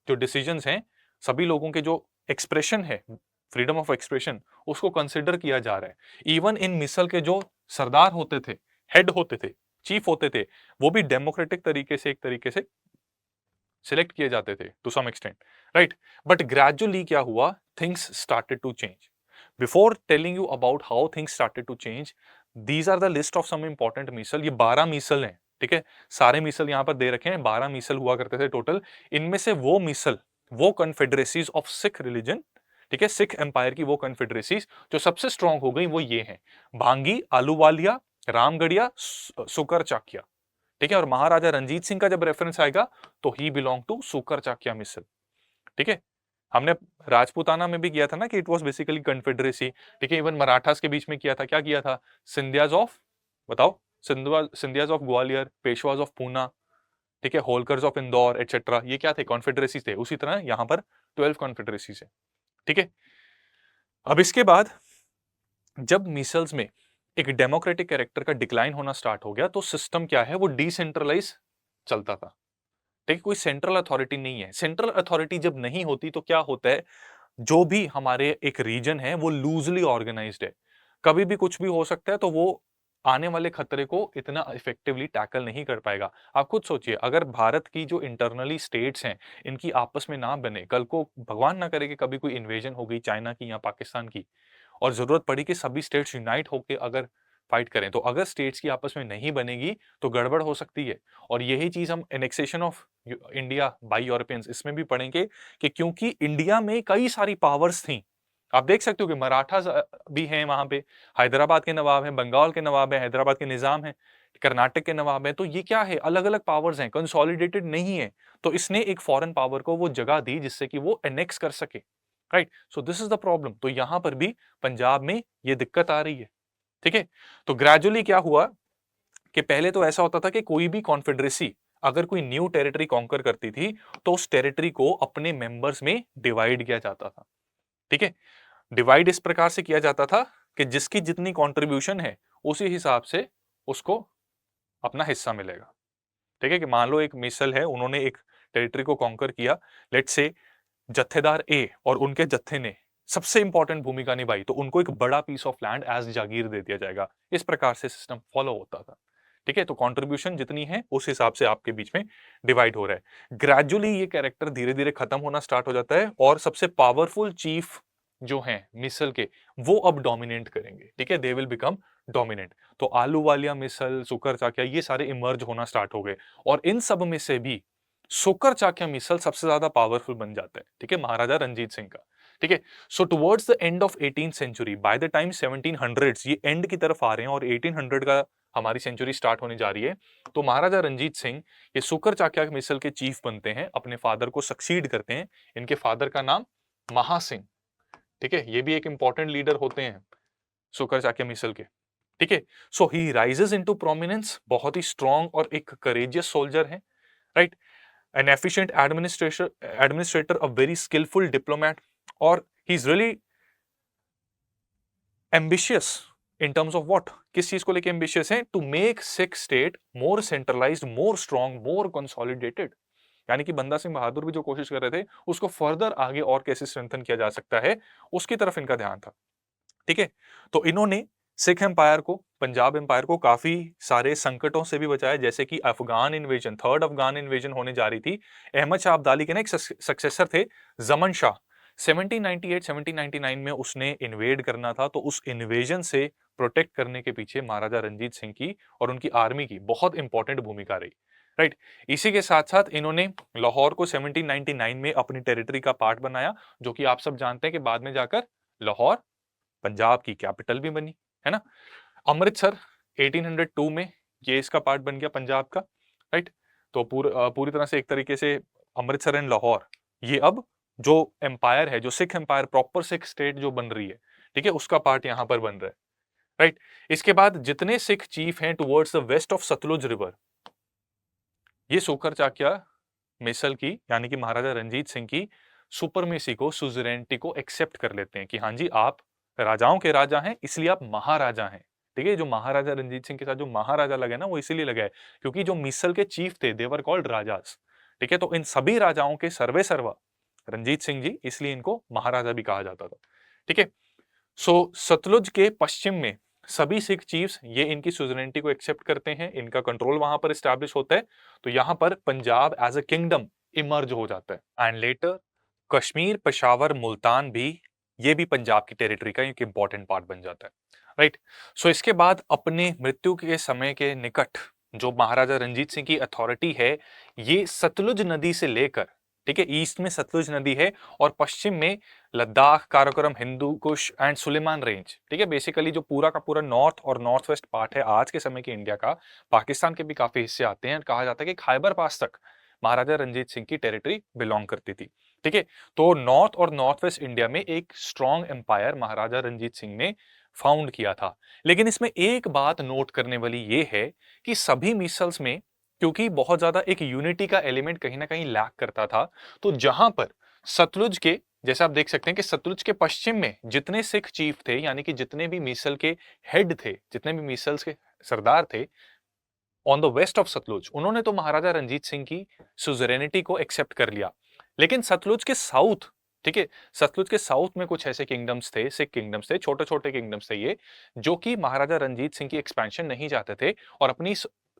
जो डिसीजंस हैं, सभी लोगों के जो एक्सप्रेशन है, फ्रीडम ऑफ एक्सप्रेशन, उसको कंसिडर किया जा रहा है। इवन इन मिसल के जो सरदार होते थे, हेड होते थे, चीफ होते थे, वो भी डेमोक्रेटिक तरीके से एक तरीके से सिलेक्ट किए जाते थे to some extent, right. But gradually क्या हुआ, things started to change. Before telling you about how things started to change, these are the list of some important misl. ये 12 मिसल हैं, ठीक है, सारे मिसल यहां पर दे रखे हैं, 12 मिसल हुआ करते थे टोटल। इनमें से वो मिसल, वो कन्फेडरेसीज ऑफ सिख रिलीजन, ठीक है, सिख एम्पायर की वो कन्फेडरेसीज जो सबसे स्ट्रांग हो गई, वो ये हैं, भांगी, आलूवालिया, रामगढ़िया, सुकर चाकिया, ठीक है। और महाराजा रंजीत सिंह का जब रेफरेंस आएगा तो ही बिलोंग टू सुकर चाकिया मिसल, ठीक है। हमने राजपूताना में भी किया था ना कि इट वाज बेसिकली कन्फेडरेसी, ठीक है। इवन मराठास के बीच में किया था, क्या किया था, सिंधियाज ऑफ, बताओ, सिंधियाज ऑफ ग्वालियर, पेशवाज ऑफ पूना, ठीक है, होलकर्स ऑफ इंदौर एटसेट्रा, ये क्या थे, कॉन्फेडरेसी थे। उसी तरह यहाँ पर 12 कॉन्फेडरेसी है, ठीक है। अब इसके बाद जब मिसल्स में एक डेमोक्रेटिक कैरेक्टर का डिक्लाइन होना स्टार्ट हो गया तो सिस्टम क्या है, वो डिसेंट्रलाइज चलता था, ठीक है। कोई सेंट्रल अथॉरिटी नहीं है। सेंट्रल अथॉरिटी जब नहीं होती तो क्या होता है, जो भी हमारे एक रीजन है वो लूजली ऑर्गेनाइज्ड है, कभी भी कुछ भी हो सकता है, तो वो आने वाले खतरे को इतना इफेक्टिवली टैकल नहीं कर पाएगा। आप खुद सोचिए, अगर भारत की जो इंटरनली स्टेट्स हैं इनकी आपस में ना बने, कल को भगवान ना करे कि कभी कोई इन्वेजन हो गई चाइना की या पाकिस्तान की, और जरूरत पड़ी कि सभी स्टेट्स यूनाइट होकर अगर फाइट करें, तो अगर स्टेट्स की आपस में नहीं बनेगी तो गड़बड़ हो सकती है। और यही चीज हम annexation of India by Europeans इसमें भी पढ़ेंगे कि क्योंकि इंडिया में कई सारी पावर्स थी। आप देख सकते हो कि मराठास भी हैं वहां पे, हैदराबाद के नवाब हैं, बंगाल के नवाब हैं, हैदराबाद के निजाम हैं, कर्नाटक के नवाब हैं। तो ये क्या है, अलग अलग पावर्स हैं, कंसोलिडेटेड नहीं है। तो इसने एक फॉरेन पावर को वो जगह दी जिससे कि वो एनेक्स कर सके, right. So this is the problem. तो यहां पर भी पंजाब में ये दिक्कत आ रही है, ठीक है। तो ग्रेजुअली क्या हुआ कि पहले तो ऐसा होता था कि कोई भी कॉन्फेडरेसी अगर कोई न्यू टेरिटरी कॉन्कर करती थी तो उस टेरिटरी को अपने मेंबर्स में डिवाइड किया जाता था, ठीक है। डिवाइड इस प्रकार से किया जाता था कि जिसकी जितनी कंट्रीब्यूशन है उसी हिसाब से उसको अपना हिस्सा मिलेगा, ठीक है। कि मान लो एक मिसल है, उन्होंने एक टेरिटरी को कॉन्कर किया, लेट्स से जत्थेदार ए और उनके जत्थे ने सबसे इंपॉर्टेंट भूमिका निभाई, तो उनको एक बड़ा पीस ऑफ लैंड एज जागीर दे दिया जाएगा। इस प्रकार से सिस्टम फॉलो होता था, ठीक है। तो कंट्रीब्यूशन जितनी है उस हिसाब से आपके बीच में डिवाइड हो रहा है। ग्रेजुअली ये कैरेक्टर धीरे धीरे खत्म होना स्टार्ट हो जाता है और सबसे पावरफुल चीफ जो हैं मिसल के, वो अब डोमिनेट करेंगे, ठीक है। They will become dominant. तो आलू वालिया मिसल, सुकर चाकिया, ये सारे इमर्ज होना स्टार्ट हो गए और इन सब में से भी सुकर चाकिया मिसल सबसे ज्यादा पावरफुल बन जाता है, ठीक है, महाराजा रंजीत सिंह का, ठीक है। So towards the end of 18th century, by the time 1700s ये एंड की तरफ आ रहे हैं और 1800 का हमारी सेंचुरी स्टार्ट होने जा रही है, तो महाराजा रंजीत सिंह ये सुकर चाकिया मिसल के चीफ बनते हैं, अपने फादर को सक्सीड करते हैं। इनके फादर का नाम महासिंह, ठीक है। ये भी एक इंपॉर्टेंट लीडर होते हैं सुकर चाकिया मिसल के, ठीक है। So he rises into prominence, बहुत ही स्ट्रॉन्ग और एक करेजियस सोल्जर है, right. An efficient administrator, a very skillful diplomat, और he is really ambitious in terms of what, किस चीज को लेके एम्बिशियस है, to make Sikh state more centralized, more strong, more consolidated. यानी कि बंदा सिंह बहादुर भी जो कोशिश कर रहे थे उसको फर्दर आगे और कैसे स्ट्रेंथन किया जा सकता है, उसकी तरफ इनका ध्यान था, ठीक है। तो इन्होंने सिख एम्पायर को, पंजाब एम्पायर को काफी सारे संकटों से भी बचाया, जैसे कि Afghan invasion, third Afghan invasion होने जा रही थी। अहमद शाह अब्दाली के ना एक सक्सेसर थे जमन शाह, 1798-1799 में उसने इन्वेड करना था, तो उस इन्वेजन से प्रोटेक्ट करने के पीछे महाराजा रंजीत सिंह की और उनकी आर्मी की बहुत इंपॉर्टेंट भूमिका रही, राइट। इसी के साथ साथ इन्होंने लाहौर को 1799 में अपनी टेरिटरी का पार्ट बनाया, जो कि आप सब जानते हैं कि बाद में जाकर लाहौर पंजाब की कैपिटल भी बनी, है ना। अमृतसर 1802 में ये इसका पार्ट बन गया पंजाब का, राइट। तो पूरी तरह से एक तरीके से अमृतसर एंड लाहौर ये अब जो एम्पायर है, जो Sikh empire, proper Sikh state जो बन रही है, ठीक है, उसका पार्ट यहां पर बन रहा है, राइट। इसके बाद जितने सिख चीफ हैं towards the west of Sutlej river, ये सोकर चाकिया मिसल की यानी कि महाराजा रंजीत सिंह की सुपरमेसी को, सुजरेनिटी को एक्सेप्ट कर लेते हैं कि हाँ जी आप राजाओं के राजा हैं, इसलिए आप महाराजा हैं, ठीक है। जो महाराजा रंजीत सिंह के साथ जो महाराजा लगा है ना, वो इसीलिए लगा है क्योंकि जो मिसल के चीफ थे देवर कॉल्ड राजास, ठीक है। तो इन सभी राजाओं के सर्वे सर्वा रंजीत सिंह जी, इसलिए इनको महाराजा भी कहा जाता था, ठीक है। सो सतलुज के पश्चिम में सभी सिख चीफ्स ये इनकी सुजरेनिटी को एक्सेप्ट करते हैं, इनका कंट्रोल वहां पर एस्टैब्लिश होता है, तो यहां पर Punjab as a kingdom emerge हो जाता है। एंड लेटर कश्मीर, पेशावर, मुल्तान भी, ये भी पंजाब की टेरिटरी का एक इंपॉर्टेंट पार्ट बन जाता है, राइट। सो इसके बाद अपने मृत्यु के समय के निकट जो महाराजा रंजीत सिंह की अथॉरिटी है, ये सतलुज नदी से लेकर, ठीक है, ईस्ट में सतलुज नदी है और पश्चिम में लद्दाख, काराकोरम, हिंदू कुश एंड सुलेमान रेंज, ठीक है। बेसिकली जो पूरा का पूरा नॉर्थ और नॉर्थ वेस्ट पार्ट है आज के समय के इंडिया का, पाकिस्तान के भी काफी हिस्से आते हैं। कहा जाता है कि खैबर पास तक महाराजा रंजीत सिंह की टेरिटरी बिलोंग करती थी। ठीक है, तो नॉर्थ और नॉर्थ वेस्ट इंडिया में एक स्ट्रॉन्ग एम्पायर महाराजा रंजीत सिंह ने फाउंड किया था। लेकिन इसमें एक बात नोट करने वाली ये है कि सभी मिसल्स में क्योंकि बहुत ज्यादा एक यूनिटी का एलिमेंट कहीं ना कहीं लैक करता था, तो जहां पर सतलुज के, जैसे आप देख सकते हैं कि सतलुज के पश्चिम में जितने सिख चीफ थे, यानी कि जितने भी मिसल के हेड थे, जितने भी मिसल्स के सरदार थे on the west of Sutlej, उन्होंने तो महाराजा रंजीत सिंह की सुजरेनिटी को एक्सेप्ट कर लिया। लेकिन सतलुज के साउथ, ठीक है, सतलुज के साउथ में कुछ ऐसे किंगडम्स थे, सिख किंगडम्स थे, छोटे छोटे किंगडम्स थे ये, जो कि महाराजा रंजीत सिंह की एक्सपेंशन नहीं चाहते थे और अपनी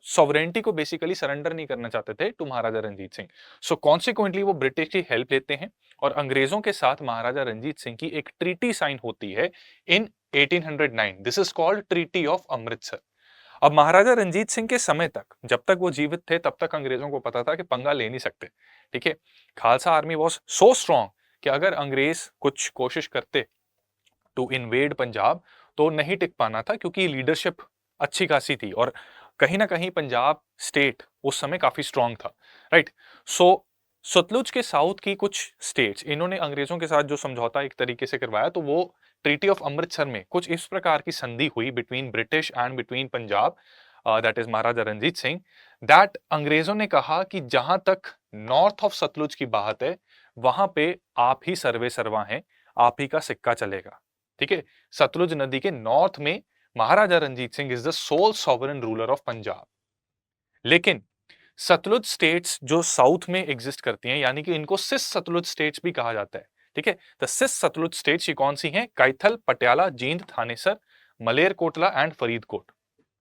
सॉवरेनिटी को बेसिकली सरेंडर नहीं करना चाहते थे to Maharaja Ranjit Singh. So consequently वो ब्रिटिश की हेल्प लेते हैं और अंग्रेजों के साथ महाराजा रंजीत सिंह की एक ट्रीटी साइन होती है इन 1809। This is called treaty of Amritsar. अब महाराजा रंजीत सिंह के समय तक, जब तक वो जीवित थे, तब तक अंग्रेजों को पता था कि पंगा ले नहीं सकते। ठीक है, Khalsa army was so strong कि अगर अंग्रेज कुछ कोशिश करते टू इन्वेड पंजाब तो नहीं टिक पाना था, क्योंकि लीडरशिप अच्छी खासी थी और कहीं ना कहीं पंजाब स्टेट उस समय काफी स्ट्रांग था। राइट, सो सतलुज के साउथ की कुछ स्टेट्स इन्होंने अंग्रेजों के साथ जो समझौता एक तरीके से करवाया, तो वो ट्रीटी ऑफ अमृतसर में कुछ इस प्रकार की संधि हुई between British and between Punjab, that is Maharaja Ranjit Singh, that अंग्रेजों ने कहा कि जहां तक नॉर्थ ऑफ सतलुज की बात है, वहां पे आप ही सर्वे सर्वा हैं, आप ही का सिक्का चलेगा। ठीक है, सतलुज नदी के नॉर्थ में Maharaja Ranjit Singh is the sole sovereign ruler of Punjab. लेकिन सतलुज स्टेट्स जो साउथ में एग्जिस्ट करती हैं, यानी कि इनको सिस सतलुज स्टेट्स भी कहा जाता है। ठीक है, द सिस सतलुज स्टेट्स ये कौन सी हैं? कैथल, पटियाला, जींद, थानेसर, मलेरकोटला एंड फरीदकोट।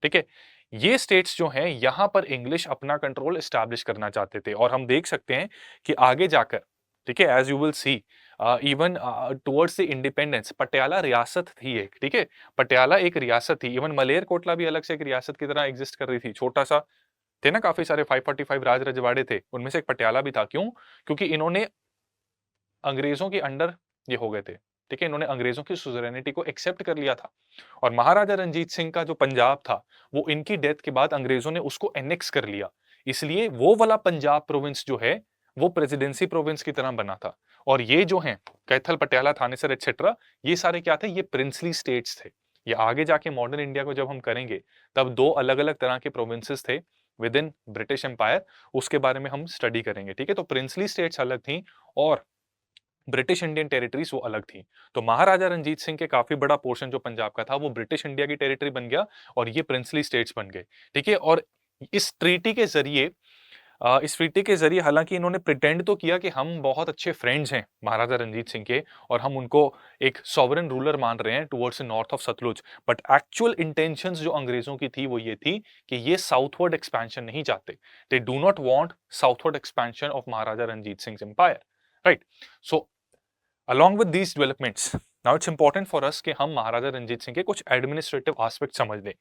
ठीक है, ये स्टेट्स जो हैं यहां पर इंग्लिश अपना कंट्रोल एस्टैब्लिश करना चाहते थे और हम देख सकते हैं कि आगे जाकर, ठीक है, as you will see, even towards the independence Patiala रियासत थी एक। ठीक है, पटियाला एक रियासत थी, इवन मलेरकोटला भी अलग से एक रियासत की तरह एग्जिस्ट कर रही थी। छोटा सा थे ना, काफी सारे 545 राज रजवाड़े थे, उनमें से एक पटियाला भी था। क्यों? क्योंकि इन्होंने अंग्रेजों के अंडर ये हो गए थे। ठीक है, इन्होंने अंग्रेजों की सुजरेनिटी को एक्सेप्ट कर लिया था और महाराजा रंजीत सिंह का जो पंजाब था, वो इनकी डेथ के बाद अंग्रेजों ने उसको एनेक्स कर लिया। इसलिए वो वाला पंजाब प्रोविंस जो है वो प्रेसिडेंसी प्रोविंस की तरह बना था। और ये जो हैं कैथल, पटियाला, थानेसर एटसेट्रा, ये सारे क्या थे? ये प्रिंसली स्टेट्स थे। ये आगे जाके मॉडर्न इंडिया को जब हम करेंगे, तब दो अलग अलग तरह के प्रोविंसेस थे विद इन ब्रिटिश एम्पायर, उसके बारे में हम स्टडी करेंगे। ठीक है, तो प्रिंसली स्टेट्स अलग थी और ब्रिटिश इंडियन टेरिटरीज वो अलग थी। तो महाराजा रंजीत सिंह के काफी बड़ा पोर्शन जो पंजाब का था वो ब्रिटिश इंडिया की टेरिटरी बन गया और ये प्रिंसली स्टेट्स बन गए। ठीक है, और इस ट्रीटी के जरिए, हालांकि इन्होंने प्रिटेंड तो किया कि हम बहुत अच्छे फ्रेंड्स हैं महाराजा रंजीत सिंह के और हम उनको एक सॉवरेन रूलर मान रहे हैं towards north of Sutlej, but actual intentions जो अंग्रेजों की थी वो ये थी कि ये साउथवर्ड एक्सपेंशन नहीं चाहते। They do not want southward expansion of Maharaja Ranjit Singh empire. Right, so along with these developments, now it's important for us कि हम महाराजा रंजीत सिंह के कुछ एडमिनिस्ट्रेटिव एस्पेक्ट समझ लें।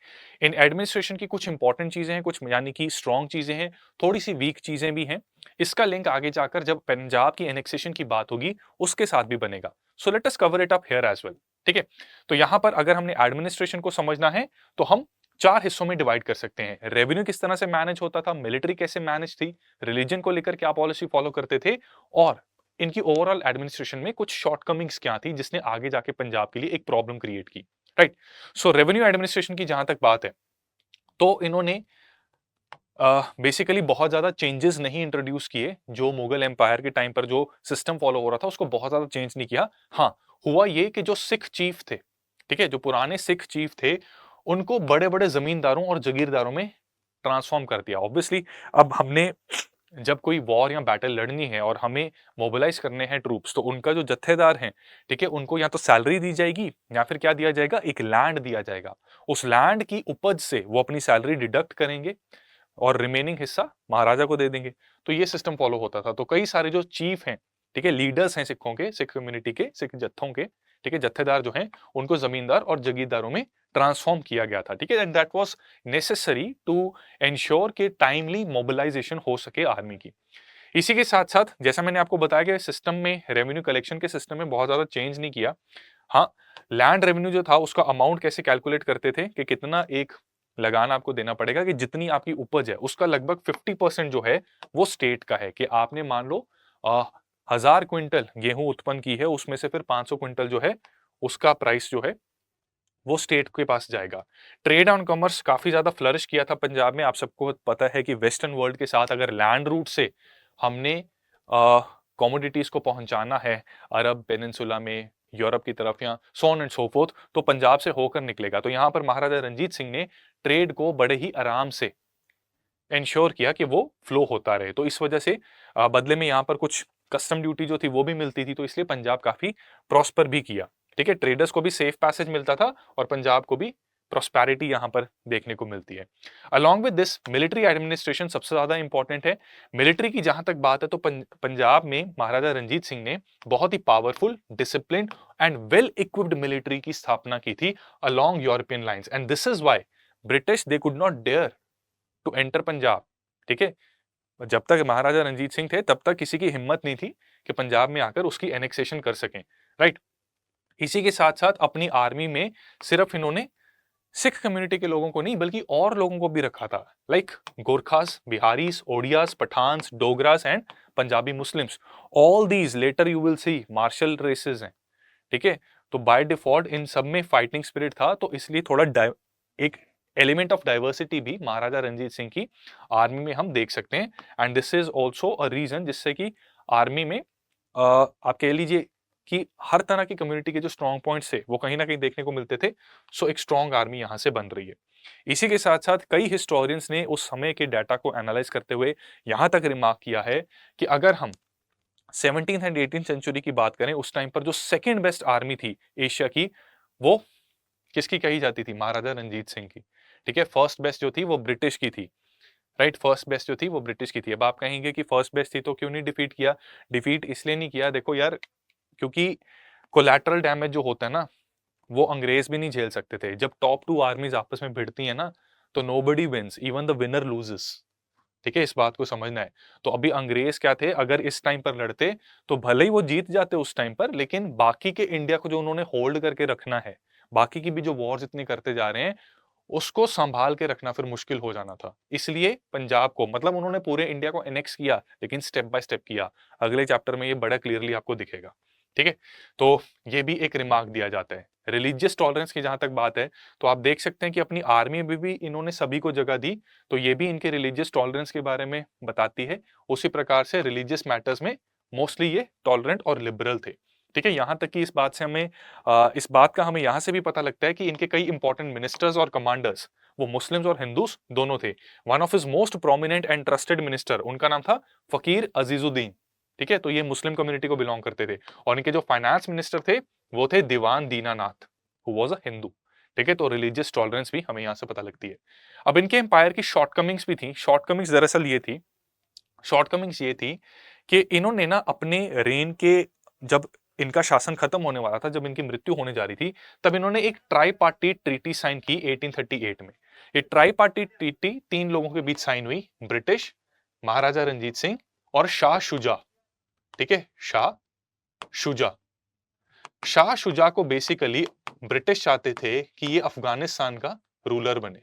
इन एडमिनिस्ट्रेशन की कुछ इंपॉर्टेंट चीजें हैं, कुछ यानी कि स्ट्रॉन्ग चीजें हैं, थोड़ी सी वीक चीजें भी हैं। इसका लिंक आगे जाकर जब पंजाब की एनेक्सेशन की बात होगी उसके साथ भी बनेगा। So let us cover it up here as well. ठीक है, तो यहां पर अगर हमने एडमिनिस्ट्रेशन को समझना है तो हम चार हिस्सों में डिवाइड कर सकते हैं। रेवेन्यू किस तरह से मैनेज होता था, मिलिट्री कैसे मैनेज थी, रिलीजन को लेकर क्या पॉलिसी फॉलो करते थे, और इनकी ओवरऑल एडमिनिस्ट्रेशन में कुछ शॉर्टकमिंग्स क्या थी जिसने आगे जाके पंजाब के लिए एक प्रॉब्लम क्रिएट की। राइट, सो रेवेन्यू एडमिनिस्ट्रेशन की जहां तक बात है, तो इन्होंने बेसिकली बहुत ज्यादा चेंजेस नहीं इंट्रोड्यूस किए। जो मुगल एम्पायर के टाइम पर जो सिस्टम फॉलो हो रहा था उसको बहुत ज्यादा चेंज नहीं किया। हाँ, हुआ ये कि जो सिख चीफ थे, ठीक है, जो पुराने सिख चीफ थे, उनको बड़े बड़े जमींदारों और जागीरदारों में ट्रांसफॉर्म कर दिया। ऑब्वियसली अब हमने जब कोई वॉर या बैटल लड़नी है और हमें मोबिलाइज करने हैं ट्रूप्स, तो उनका जो जत्थेदार हैं, ठीक है, उनको या तो सैलरी दी जाएगी या फिर क्या दिया जाएगा? एक लैंड दिया जाएगा। उस लैंड की उपज से वो अपनी सैलरी डिडक्ट करेंगे और रिमेनिंग हिस्सा महाराजा को दे देंगे। तो ये सिस्टम फॉलो होता था। तो कई सारे जो चीफ हैं, ठीक है, लीडर्स हैं सिखों के, सिख कम्युनिटी के, सिख जत्थों के, ठीक है, जत्थेदार जो हैं, उनको जमींदार और जागीरदारों में ट्रांसफॉर्म किया गया था। ठीक है, and that was necessary to ensure कि टाइमली मोबिलाइजेशन हो सके आर्मी की। इसी के साथ साथ जैसा मैंने आपको बताया कि सिस्टम में, रेवेन्यू कलेक्शन के सिस्टम में बहुत ज्यादा चेंज नहीं किया। हाँ, लैंड रेवेन्यू जो था उसका अमाउंट कैसे कैलकुलेट करते थे कि कितना एक लगान आपको देना पड़ेगा कि जितनी आपकी उपज है उसका लगभग 50% जो है वो स्टेट का है। कि आपने मान लो 1000 क्विंटल गेहूं उत्पन्न की है, उसमें से फिर 500 क्विंटल जो है उसका प्राइस जो है वो स्टेट के पास जाएगा। ट्रेड ऑन कॉमर्स काफी ज्यादा फ्लरिश किया था पंजाब में। आप सबको पता है कि वेस्टर्न वर्ल्ड के साथ अगर लैंड रूट से हमने कमोडिटीज को पहुंचाना है अरब पेनिनसुला में, यूरोप की तरफ, या so on and so fourth, तो पंजाब से होकर निकलेगा। तो यहां पर महाराजा रंजीत सिंह ने ट्रेड को बड़े ही आराम से इंश्योर किया कि वो फ्लो होता रहे। तो इस वजह से बदले में यहाँ पर कुछ कस्टम ड्यूटी जो थी वो भी मिलती थी, तो इसलिए पंजाब काफी प्रॉस्पर भी किया। ठीक है, ट्रेडर्स को भी सेफ पैसेज मिलता था और पंजाब को भी प्रॉस्पेरिटी यहाँ पर देखने को मिलती है। Along with this military administration सबसे ज्यादा इंपॉर्टेंट है। मिलिट्री की जहां तक बात है तो पंजाब में महाराजा रंजीत सिंह ने बहुत ही powerful, disciplined and well equipped military की स्थापना की थी along European lines, and this is why British they could not dare to enter Punjab. ठीक है, जब तक महाराजा रंजीत सिंह थे तब तक किसी की हिम्मत नहीं थी कि पंजाब में आकर उसकी एनेक्सेशन कर सकें। राइट, इसी के साथ साथ अपनी आर्मी में सिर्फ इन्होंने सिख कम्युनिटी के लोगों को नहीं बल्कि और लोगों को भी रखा था, like Gorkhas, Biharis, Odias, Pathans, Dogras and Punjabi Muslims. All these later you will see martial races हैं। ठीक है, तो बाय डिफॉल्ट इन सब में फाइटिंग स्पिरिट था, तो इसलिए थोड़ा एक एलिमेंट ऑफ डाइवर्सिटी भी महाराजा रंजीत सिंह की आर्मी में हम देख सकते हैं। And this is also a reason जिससे कि आर्मी में आप कह लीजिए कि हर तरह की कम्युनिटी के जो स्ट्रॉन्ग पॉइंट्स थे वो कहीं ना कहीं देखने को मिलते थे। सो एक स्ट्रॉन्ग आर्मी यहां से बन रही है। इसी के साथ साथ कई हिस्टोरियंस ने उस समय के डाटा को एनालाइज करते हुए यहां तक रिमार्क किया है कि अगर हम 17th एंड 18th सेंचुरी की बात करें, उस टाइम पर जो सेकेंड बेस्ट आर्मी थी एशिया की, वो किसकी कही जाती थी? महाराजा रंजीत सिंह की। ठीक है, फर्स्ट बेस्ट जो थी वो ब्रिटिश की थी। राइट, फर्स्ट बेस्ट जो थी वो ब्रिटिश की थी। अब आप कहेंगे कि फर्स्ट बेस्ट थी तो क्यों नहीं डिफीट किया? डिफीट इसलिए नहीं किया, देखो यार, क्योंकि कोलैटरल डैमेज जो होता है ना, वो अंग्रेज भी नहीं झेल सकते थे। जब टॉप टू आर्मीज आपस में भिड़ती है ना, तो nobody wins, even the winner loses. ठीक है, इस बात को समझना है। तो अभी अंग्रेज क्या थे, अगर इस टाइम पर लड़ते तो भले ही वो जीत जाते उस टाइम पर, लेकिन बाकी के इंडिया को जो उन्होंने होल्ड करके रखना है, बाकी की भी जो वॉर्स इतनी करते जा रहे हैं, उसको संभाल के रखना फिर मुश्किल हो जाना था। इसलिए पंजाब को, मतलब उन्होंने पूरे इंडिया को एनेक्स किया, लेकिन स्टेप बाय स्टेप किया। अगले चैप्टर में ये बड़ा क्लियरली आपको दिखेगा। ठीक है, तो ये भी एक रिमार्क दिया जाता है। रिलीजियस टॉलरेंस की जहां तक बात है, तो आप देख सकते हैं कि अपनी आर्मी में भी इन्होंने सभी को जगह दी, तो ये भी इनके रिलीजियस टॉलरेंस के बारे में बताती है। उसी प्रकार से रिलीजियस मैटर्स में मोस्टली ये टॉलरेंट और लिबरल थे। ठीक है, यहां तक कि इस बात से हमें इस बात का हमें यहां से भी पता लगता है कि इनके कई इंपॉर्टेंट मिनिस्टर्स और कमांडर्स वो मुस्लिम्स और हिंदूस दोनों थे। One of his most prominent and trusted minister, उनका नाम था फकीर अजीजुद्दीन। ठीक है, तो ये मुस्लिम कम्युनिटी को बिलोंग करते थे। और इनके जो फाइनेंस मिनिस्टर थे वो थे Dewan Dinanath, who was a Hindu. ठीक है, तो रिलीजियस टॉलरेंस भी हमें यहां से पता लगती है। अब इनके एम्पायर की शॉर्टकमिंग्स भी थी। शॉर्टकमिंग्स दरअसल ये थी, शॉर्टकमिंग्स ये थी कि इन्होंने ना अपने रेन के, जब इनका शासन खत्म होने वाला था, जब इनकी मृत्यु होने जा रही थी, तब इन्होंने एक ट्राईपार्टीट ट्रीटी साइन की 1838 में। ये ट्राईपार्टीट ट्रीटी 3 लोगों के बीच साइन हुई, ब्रिटिश, महाराजा रंजीत सिंह और शाह शुजा। ठीक है, शाह शुजा। शाह शुजा को बेसिकली ब्रिटिश चाहते थे कि ये अफगानिस्तान का रूलर बने।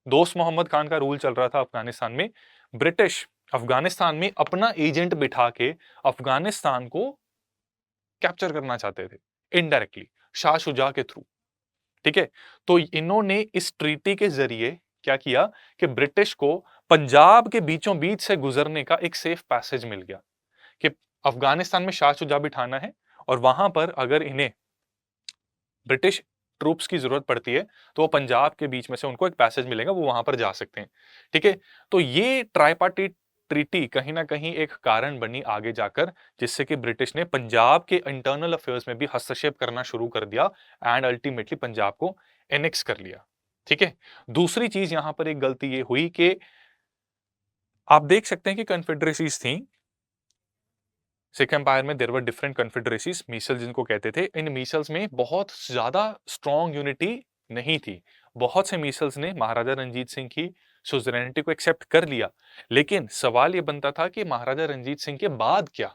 दोस्त मोहम्मद खान का रूल चल रहा था अफगानिस्तान में। ब्रिटिश अफगानिस्तान में अपना एजेंट बिठा के अफगानिस्तान को कैप्चर करना चाहते थे इनडायरेक्टली, शाह शुजा के थ्रू। ठीक है, तो इन्होंने इस ट्रीटी के जरिए क्या किया कि ब्रिटिश को पंजाब के बीचों बीच से गुजरने का एक सेफ पैसेज मिल गया कि अफगानिस्तान में शाह शुजा बिठाना है, और वहां पर अगर इन्हें ब्रिटिश ट्रूप्स की जरूरत पड़ती है तो वो पंजाब के बीच में से उनको एक पैसेज मिलेगा, वो वहां पर जा सकते हैं। ठीक है, तो ये ट्राईपार्टीट ट्रीटी कहीं ना कहीं एक कारण बनी आगे जाकर, जिससे कि ब्रिटिश ने पंजाब के इंटरनल अफेयर्स में भी हस्तक्षेप करना शुरू कर दिया एंड अल्टीमेटली पंजाब को एनेक्स कर लिया। ठीक है, दूसरी चीज यहां पर एक गलती ये हुई कि आप देख सकते हैं कि कन्फेडरेसीज थी सिख एम्पायर में। देयर वर डिफरेंट कन्फेडरेसीज, मीसल्स जिनको कहते थे। इन मीसल्स में बहुत ज्यादा स्ट्रॉन्ग यूनिटी नहीं थी। बहुत से मीसल्स ने महाराजा रंजीत सिंह की सुजरेनिटी को एक्सेप्ट कर लिया, लेकिन सवाल यह बनता था कि महाराजा रंजीत सिंह के बाद क्या।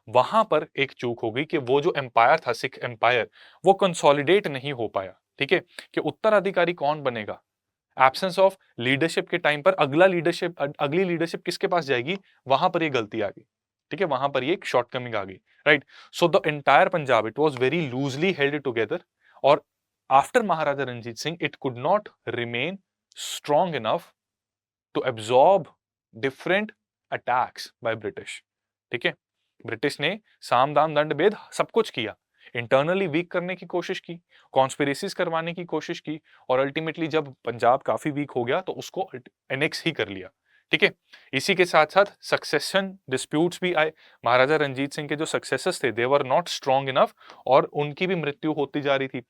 वहां पर एक चूक हो गई कि वो जो एम्पायर था, सिख एम्पायर, वो कंसोलिडेट नहीं हो पाया। ठीक है, कि उत्तराधिकारी कौन बनेगा। एब्सेंस ऑफ लीडरशिप के टाइम पर अगली लीडरशिप किसके पास जाएगी, वहां पर ये गलती आ गई, ठीक है, वहां पर ये एक शॉर्टकमिंग आ गई, right. So the entire Punjab it was very loosely held together, और after Maharaja Ranjit Singh it could not remain strong enough to absorb different attacks by British, ठीक है। ब्रिटिश ने साम दाम दंड भेद सब कुछ किया, इंटरनली वीक करने की कोशिश की, कॉन्स्पिरेसीज करवाने की कोशिश की, और अल्टीमेटली जब पंजाब काफी वीक हो गया तो उसको एनेक्स ही कर लिया, ठीक है। इसी के साथ साथ सक्सेशन डिस्प्यूट्स भी आए। महाराजा रंजीत सिंह के जो सक्सेसर्स थे they were not strong enough, और उनकी भी मृत्यु होती जा रही थी,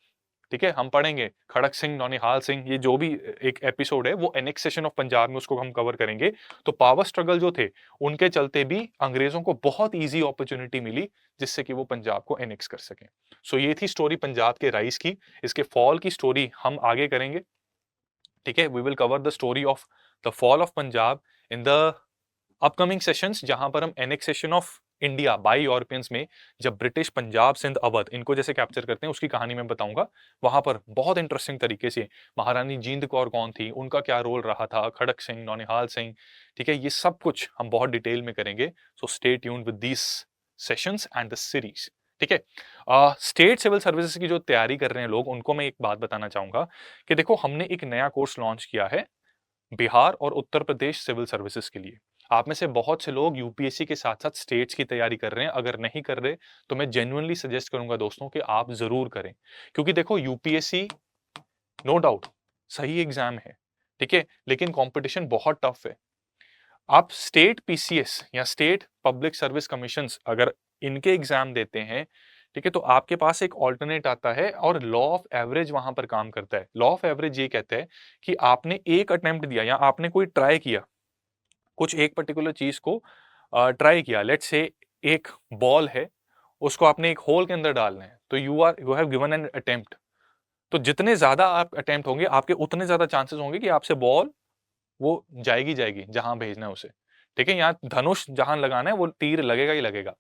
ठीक है। हम पढ़ेंगे खड़क सिंह, नौनिहाल सिंह, ये जो भी एक एपिसोड है वो एनेक्सेशन ऑफ पंजाब में उसको हम कवर करेंगे। तो पावर स्ट्रगल जो थे उनके चलते भी अंग्रेजों को बहुत इजी अपॉर्चुनिटी मिली जिससे कि वो पंजाब को एनेक्स कर सकें। सो ये थी स्टोरी पंजाब के राइज की। इसके फॉल की स्टोरी हम आगे करेंगे, ठीक है। We will cover the story of the fall of Punjab in the upcoming sessions, जहां पर हम annexation of India by Europeans में जब ब्रिटिश पंजाब सिंध अवध इनको जैसे कैप्चर करते हैं उसकी कहानी मैं बताऊंगा। वहां पर बहुत इंटरेस्टिंग तरीके से महारानी जींद कौर कौन थी, उनका क्या रोल रहा था, खड़क सिंह, नौनिहाल सिंह, ठीक है, ये सब कुछ हम बहुत डिटेल में करेंगे। So stay tuned with these sessions and the series, ठीक है। स्टेट सिविल सर्विसेज की जो तैयारी कर रहे हैं लोग, उनको मैं एक बात बताना चाहूंगा कि देखो हमने एक नया कोर्स लॉन्च किया है बिहार और उत्तर प्रदेश सिविल सर्विसेज के लिए। आप में से बहुत से लोग यूपीएससी के साथ साथ स्टेट्स की तैयारी कर रहे हैं, अगर नहीं कर रहे तो मैं जेन्युइनली सजेस्ट करूंगा दोस्तों कि आप जरूर करें, क्योंकि देखो यूपीएससी नो डाउट सही एग्जाम है, ठीक है, लेकिन कंपटीशन बहुत टफ है। आप स्टेट पीसीएस या स्टेट पब्लिक सर्विस कमीशंस अगर इनके एग्जाम देते हैं, ठीक है, तो आपके पास एक ऑल्टरनेट आता है और लॉ ऑफ एवरेज वहां पर काम करता है। लॉ ऑफ एवरेज ये कहता है कि आपने एक अटेम्प्ट दिया या आपने कोई ट्राई किया, कुछ एक पर्टिकुलर चीज को ट्राई किया, लेट्स से एक बॉल है, उसको आपने एक होल के अंदर डालना है, तो you have given an attempt. तो जितने ज्यादा आप अटेम्प्ट होंगे आपके उतने ज्यादा चांसेस होंगे कि आपसे बॉल वो जाएगी जाएगी जहां भेजना है उसे, ठीक है। यहाँ धनुष जहां लगाना है वो तीर लगेगा ही लगेगा।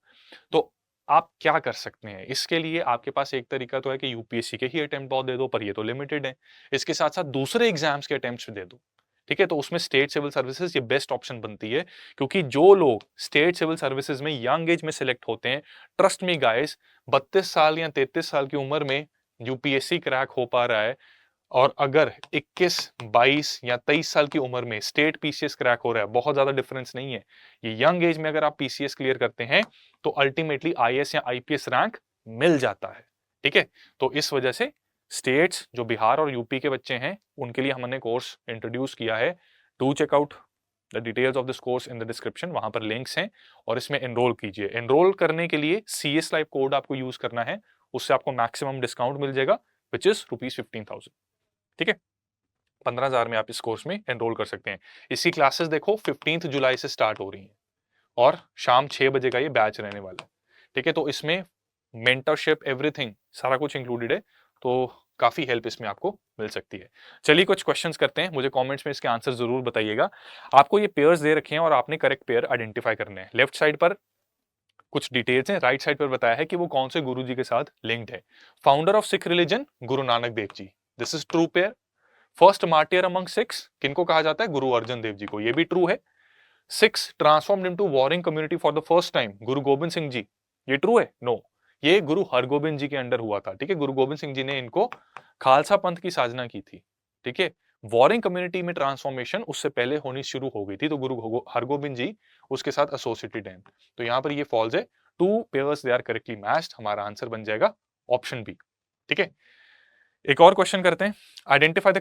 तो आप क्या कर सकते हैं इसके लिए, आपके पास एक तरीका तो है कि यूपीएससी के ही अटेम्प्ट बहुत दे दो, पर ये तो लिमिटेड है। इसके साथ साथ दूसरे एग्जाम्स के अटेम्प्ट्स भी दे दो, ठीक है। तो उसमें स्टेट सिविल सर्विसेज ये बेस्ट ऑप्शन बनती है, क्योंकि जो लोग स्टेट सिविल सर्विसेज में यंग एज में सिलेक्ट होते हैं, ट्रस्ट मी गाइस, 32 साल या 33 साल की उम्र में यूपीएससी क्रैक हो पा रहा है, और अगर 21, 22 या 23 साल की उम्र में स्टेट पीसीएस क्रैक हो रहा है, बहुत ज्यादा डिफरेंस नहीं है। ये यंग एज में अगर आप पीसीएस क्लियर करते हैं तो अल्टीमेटली आईएएस या आईपीएस रैंक मिल जाता है, ठीक है। तो इस वजह से स्टेट्स जो बिहार और यूपी के बच्चे हैं उनके लिए हमने कोर्स इंट्रोड्यूस किया है। Do check out the details of this course in the description, वहां पर लिंक्स हैं, और इसमें एनरोल कीजिए। एनरोल करने के लिए सीएस लाइव कोड आपको यूज करना है, उससे आपको मैक्सिमम डिस्काउंट मिल जाएगा, विच इज ₹15,000, ठीक है। 15,000 में आप इस कोर्स में एनरोल कर सकते हैं। इसकी क्लासेस देखो 15 जुलाई से स्टार्ट हो रही हैं, और शाम 6 बजे का ये बैच रहने वाला है, ठीक है। तो इसमें मेंटरशिप एवरीथिंग सारा कुछ इंक्लूडेड है, तो काफी हेल्प इसमें आपको मिल सकती है। चलिए कुछ क्वेश्चंस करते हैं, मुझे कमेंट्स में इसके आंसर जरूर बताइएगा। आपको ये पेयर्स दे रखे हैं और आपने करेक्ट पेयर आइडेंटिफाई करने हैं। लेफ्ट साइड पर कुछ डिटेल्स हैं, राइट साइड पर बताया है कि वो कौन से गुरु जी के साथ लिंक्ड है। Founder of Sikh religion Guru Nanak Dev ji, this is true pair. First martyr among Sikhs किनको कहा जाता है, गुरु अर्जन देव जी को, ये भी ट्रू है। Six transformed into warring community for the first time, गुरु गोबिंद सिंह जी, ये ट्रू है, नो, ये गुरु हरगोबिंद जी के अंडर हुआ था, ठीक है। गुरु गोबिंद सिंह जी ने इनको खालसा पंथ की साधना की थी, ठीक है। वॉरिंग कम्युनिटी में ट्रांसफॉर्मेशन उससे पहले होनी शुरू हो गई थी, तो गुरु हरगोबिंद जी उसके साथ एसोसिएटेड हैं। तो यहां पर ये फॉल्स है, two pairs they are correctly matched, हमारा आंसर बन जाएगा ऑप्शन बी, ठीक है। एक और क्वेश्चन करते हैं, आइडेंटिफाई द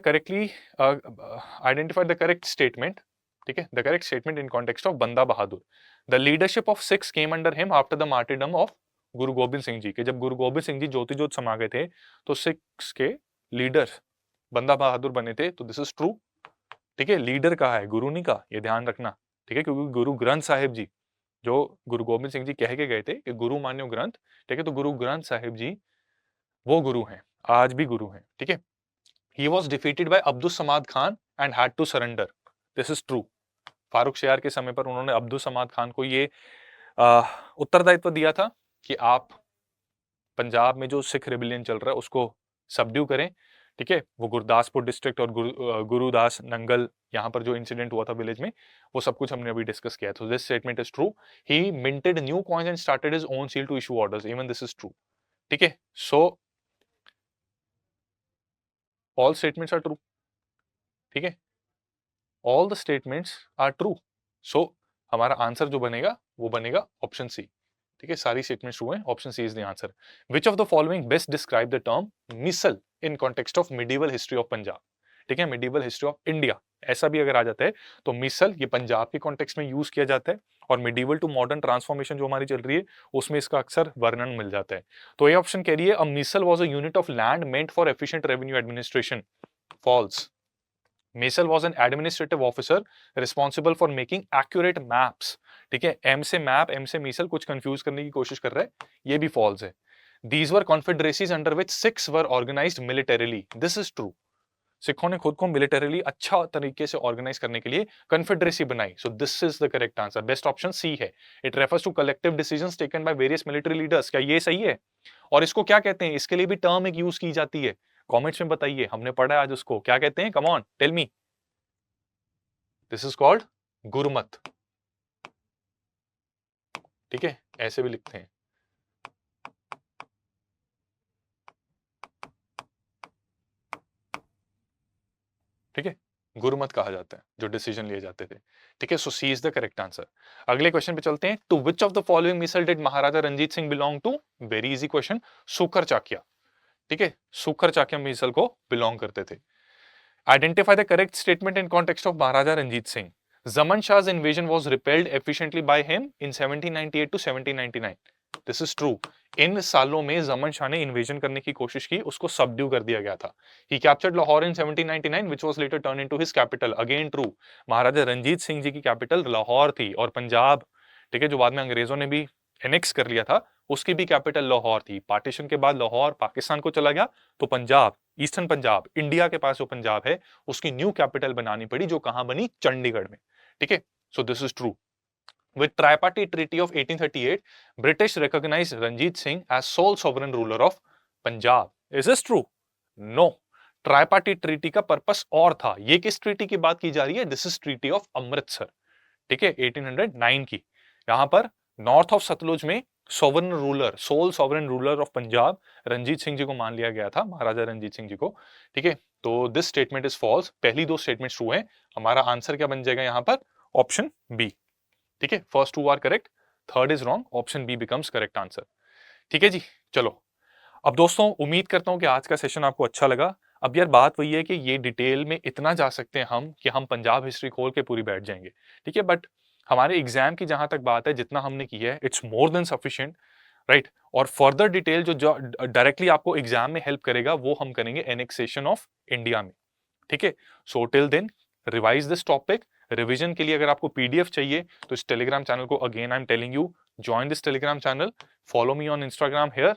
करेक्ट स्टेटमेंट, ठीक है, the correct statement in context of Banda Bahadur. The leadership of Sikhs came under him after the martyrdom of Guru Gobind Singh ji, के जब गुरु गोबिंद सिंह जी ज्योति ज्योत समा गए थे तो सिक्स के लीडर बंदा बहादुर बने थे, तो दिस इज ट्रू, ठीक है। लीडर कहा है, गुरु नहीं कहा, ये ध्यान रखना, ठीक है, क्योंकि गुरु ग्रंथ साहिब जी जो गुरु गोबिंद सिंह जी कह के गए थे कि गुरु मान्यो ग्रंथ, ठीक है, तो गुरु ग्रंथ साहिब जी वो गुरु हैं, आज भी गुरु हैं, ठीक है। He was defeated by Abdul Samad Khan and had to surrender. This is true. Farooq share के समय पर उन्होंने अब्दुल समाद खान को ये उत्तरदायित्व दिया था कि आप पंजाब में जो सिख रिबिलियन चल रहा है उसको सबड्यू करें, ठीक है, वो गुरदासपुर डिस्ट्रिक्ट और गुरुदास नंगल यहाँ पर जो इंसिडेंट हुआ था विलेज में, वो सब कुछ हमने अभी डिस्कस किया है। तो this statement is true. He minted new coins and started his own seal to issue orders, even this is true. ठीक है, so all statements are true. ठीक है, all the statements are true. So हमारा आंसर जो बनेगा वो बनेगा ऑप्शन सी। ठीक है, सारी स्टेटमेंट्स ट्रू हैं, option C is the answer. Which of the following best describe the term misl in context of medieval history of Punjab. ठीक है, मिडीवल हिस्ट्री ऑफ इंडिया ऐसा भी अगर आ जाता है तो मिसल ये पंजाब के कॉन्टेक्स्ट में यूज किया जाता है, और मिडीवल टू मॉडर्न ट्रांसफॉर्मेशन जो हमारी चल रही है उसमें इसका अक्सर वर्णन मिल जाता है। तो ये ऑप्शन कह रही है a misl was a unit of land meant for efficient revenue administration. False. Maysal was an administrative officer responsible for making accurate maps। ठीक है, एम से मैप, एम से मिसल, कुछ कंफ्यूज करने की कोशिश कर रहा है, ये भी फॉल्स है। These were confederacies under which Sikhs were organized militarily। This is true। सिखों ने खुद को मिलिटरीली अच्छा तरीके से ऑर्गेनाइज करने के लिए कन्फेडरेसी बनाई। So this is the correct answer. Best option C है। It refers to collective decisions taken by various military leaders. क्या ये सही है? और इसको क्या कहते हैं? इसके लिए भी टर्म एक यूज की जाती है, कमेंट्स में बताइए, हमने पढ़ा है आज उसको, क्या कहते हैं? Come on tell me. This is called Gurmat. ठीक है, ऐसे भी लिखते हैं। ठीक है, गुरमत कहा जाता है जो डिसीजन लिए जाते थे। ठीक है, so C is the correct answer. अगले क्वेश्चन पे चलते हैं। To which of the following misl did Maharaja Ranjit Singh belong to? Very easy question, Sukerchakia. ठीक है, सुकर चाकिया मिसल को बिलोंग करते थे। Identify the correct statement in context of Maharaja Ranjit Singh. Zaman Shah's invasion was repelled efficiently by him in 1798 to 1799। This is true. इन सालों में जमन शाह ने इन्वेजन करने की कोशिश की, उसको सबड्यू कर दिया गया था। He captured Lahore in 1799 which was later turn into his capital. Again true. Maharaja Ranjit Singh ji की कैपिटल लाहौर थी, और पंजाब, ठीक है, जो बाद में अंग्रेजों ने भी एनेक्स कर लिया था, उसकी भी कैपिटल लाहौर थी। पार्टीशन के बाद लाहौर पाकिस्तान को चला गया, तो पंजाब, ईस्टर्न पंजाब, इंडिया के पास जो पंजाब है, उसकी न्यू कैपिटल बनानी पड़ी, जो कहां बनी? चंडीगढ़ में। ठीक है, सो this is true. With Tripartite Treaty of 1838, British recognized Ranjit Singh as sole sovereign ruler of Punjab। Is this true? No। Tripartite Treaty का पर्पस और था। ये किस ट्रीटी की बात की जा रही है? This is treaty of Amritsar. ठीक है, 1809 की। यहां पर नॉर्थ ऑफ सतलुज में sovereign ruler, sole sovereign ruler of Punjab Ranjit Singh ji को मान लिया गया था, महाराजा रंजीत सिंह जी को। ठीक है, तो दिस स्टेटमेंट इज फॉल्स। पहली दो स्टेटमेंट ट्रू हैं। हमारा आंसर क्या बन जाएगा यहां पर? Option B. ठीक है, first two are correct, third is wrong, option B becomes correct answer. ठीक है जी, चलो। अब दोस्तों, उम्मीद करता हूं कि आज का सेशन आपको अच्छा लगा। अब यार बात वही है कि ये डिटेल में इतना जा सकते हैं हम कि हम पंजाब हिस्ट्री खोल के पूरी बैठ जाएंगे। ठीक है, बट हमारे एग्जाम की जहां तक बात है, जितना हमने की है it's more than sufficient, right. और फर्दर डिटेल जो डायरेक्टली आपको एग्जाम में हेल्प करेगा वो हम करेंगे एनेक्सेशन ऑफ इंडिया में। ठीक है, so till then revise this topic. Revision के लिए अगर आपको पीडीएफ चाहिए तो इस टेलीग्राम चैनल को, again I am telling you, join this Telegram channel, follow me on Instagram here.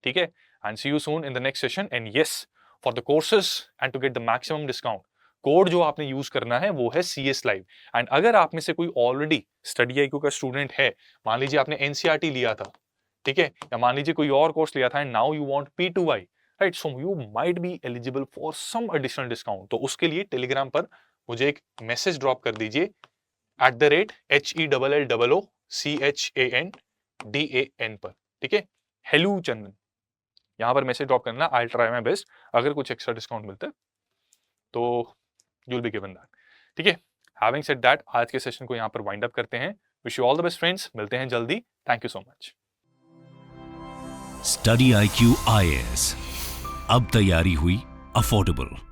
ठीक है, and see you soon in the next session. And yes, for the courses and to get the maximum discount, code जो आपने यूज करना है वो है CS Live। एंड अगर आप में से कोई ऑलरेडी स्टडी IQ का स्टूडेंट है, मान लीजिए आपने NCERT लिया था, ठीक है, या मान लीजिए कोई और कोर्स लिया था and now you want P2I, right, so you might be eligible for some additional discount. तो उसके लिए टेलीग्राम पर मुझे एक मैसेज ड्रॉप कर दीजिए @HELLOCHANDAN पर। ठीक है, हेलो चंदन, यहां पर मैसेज ड्रॉप करना। आई ट्राई माय बेस्ट, अगर कुछ एक्स्ट्रा डिस्काउंट मिलता है तो you will be given that. ठीक है, हैविंग सेड दैट, आज के सेशन को यहां पर वाइंड अप करते हैं। Wish you all the best friends, मिलते हैं जल्दी। Thank you so much. Study IQ IAS, अब तैयारी हुई अफोर्डेबल।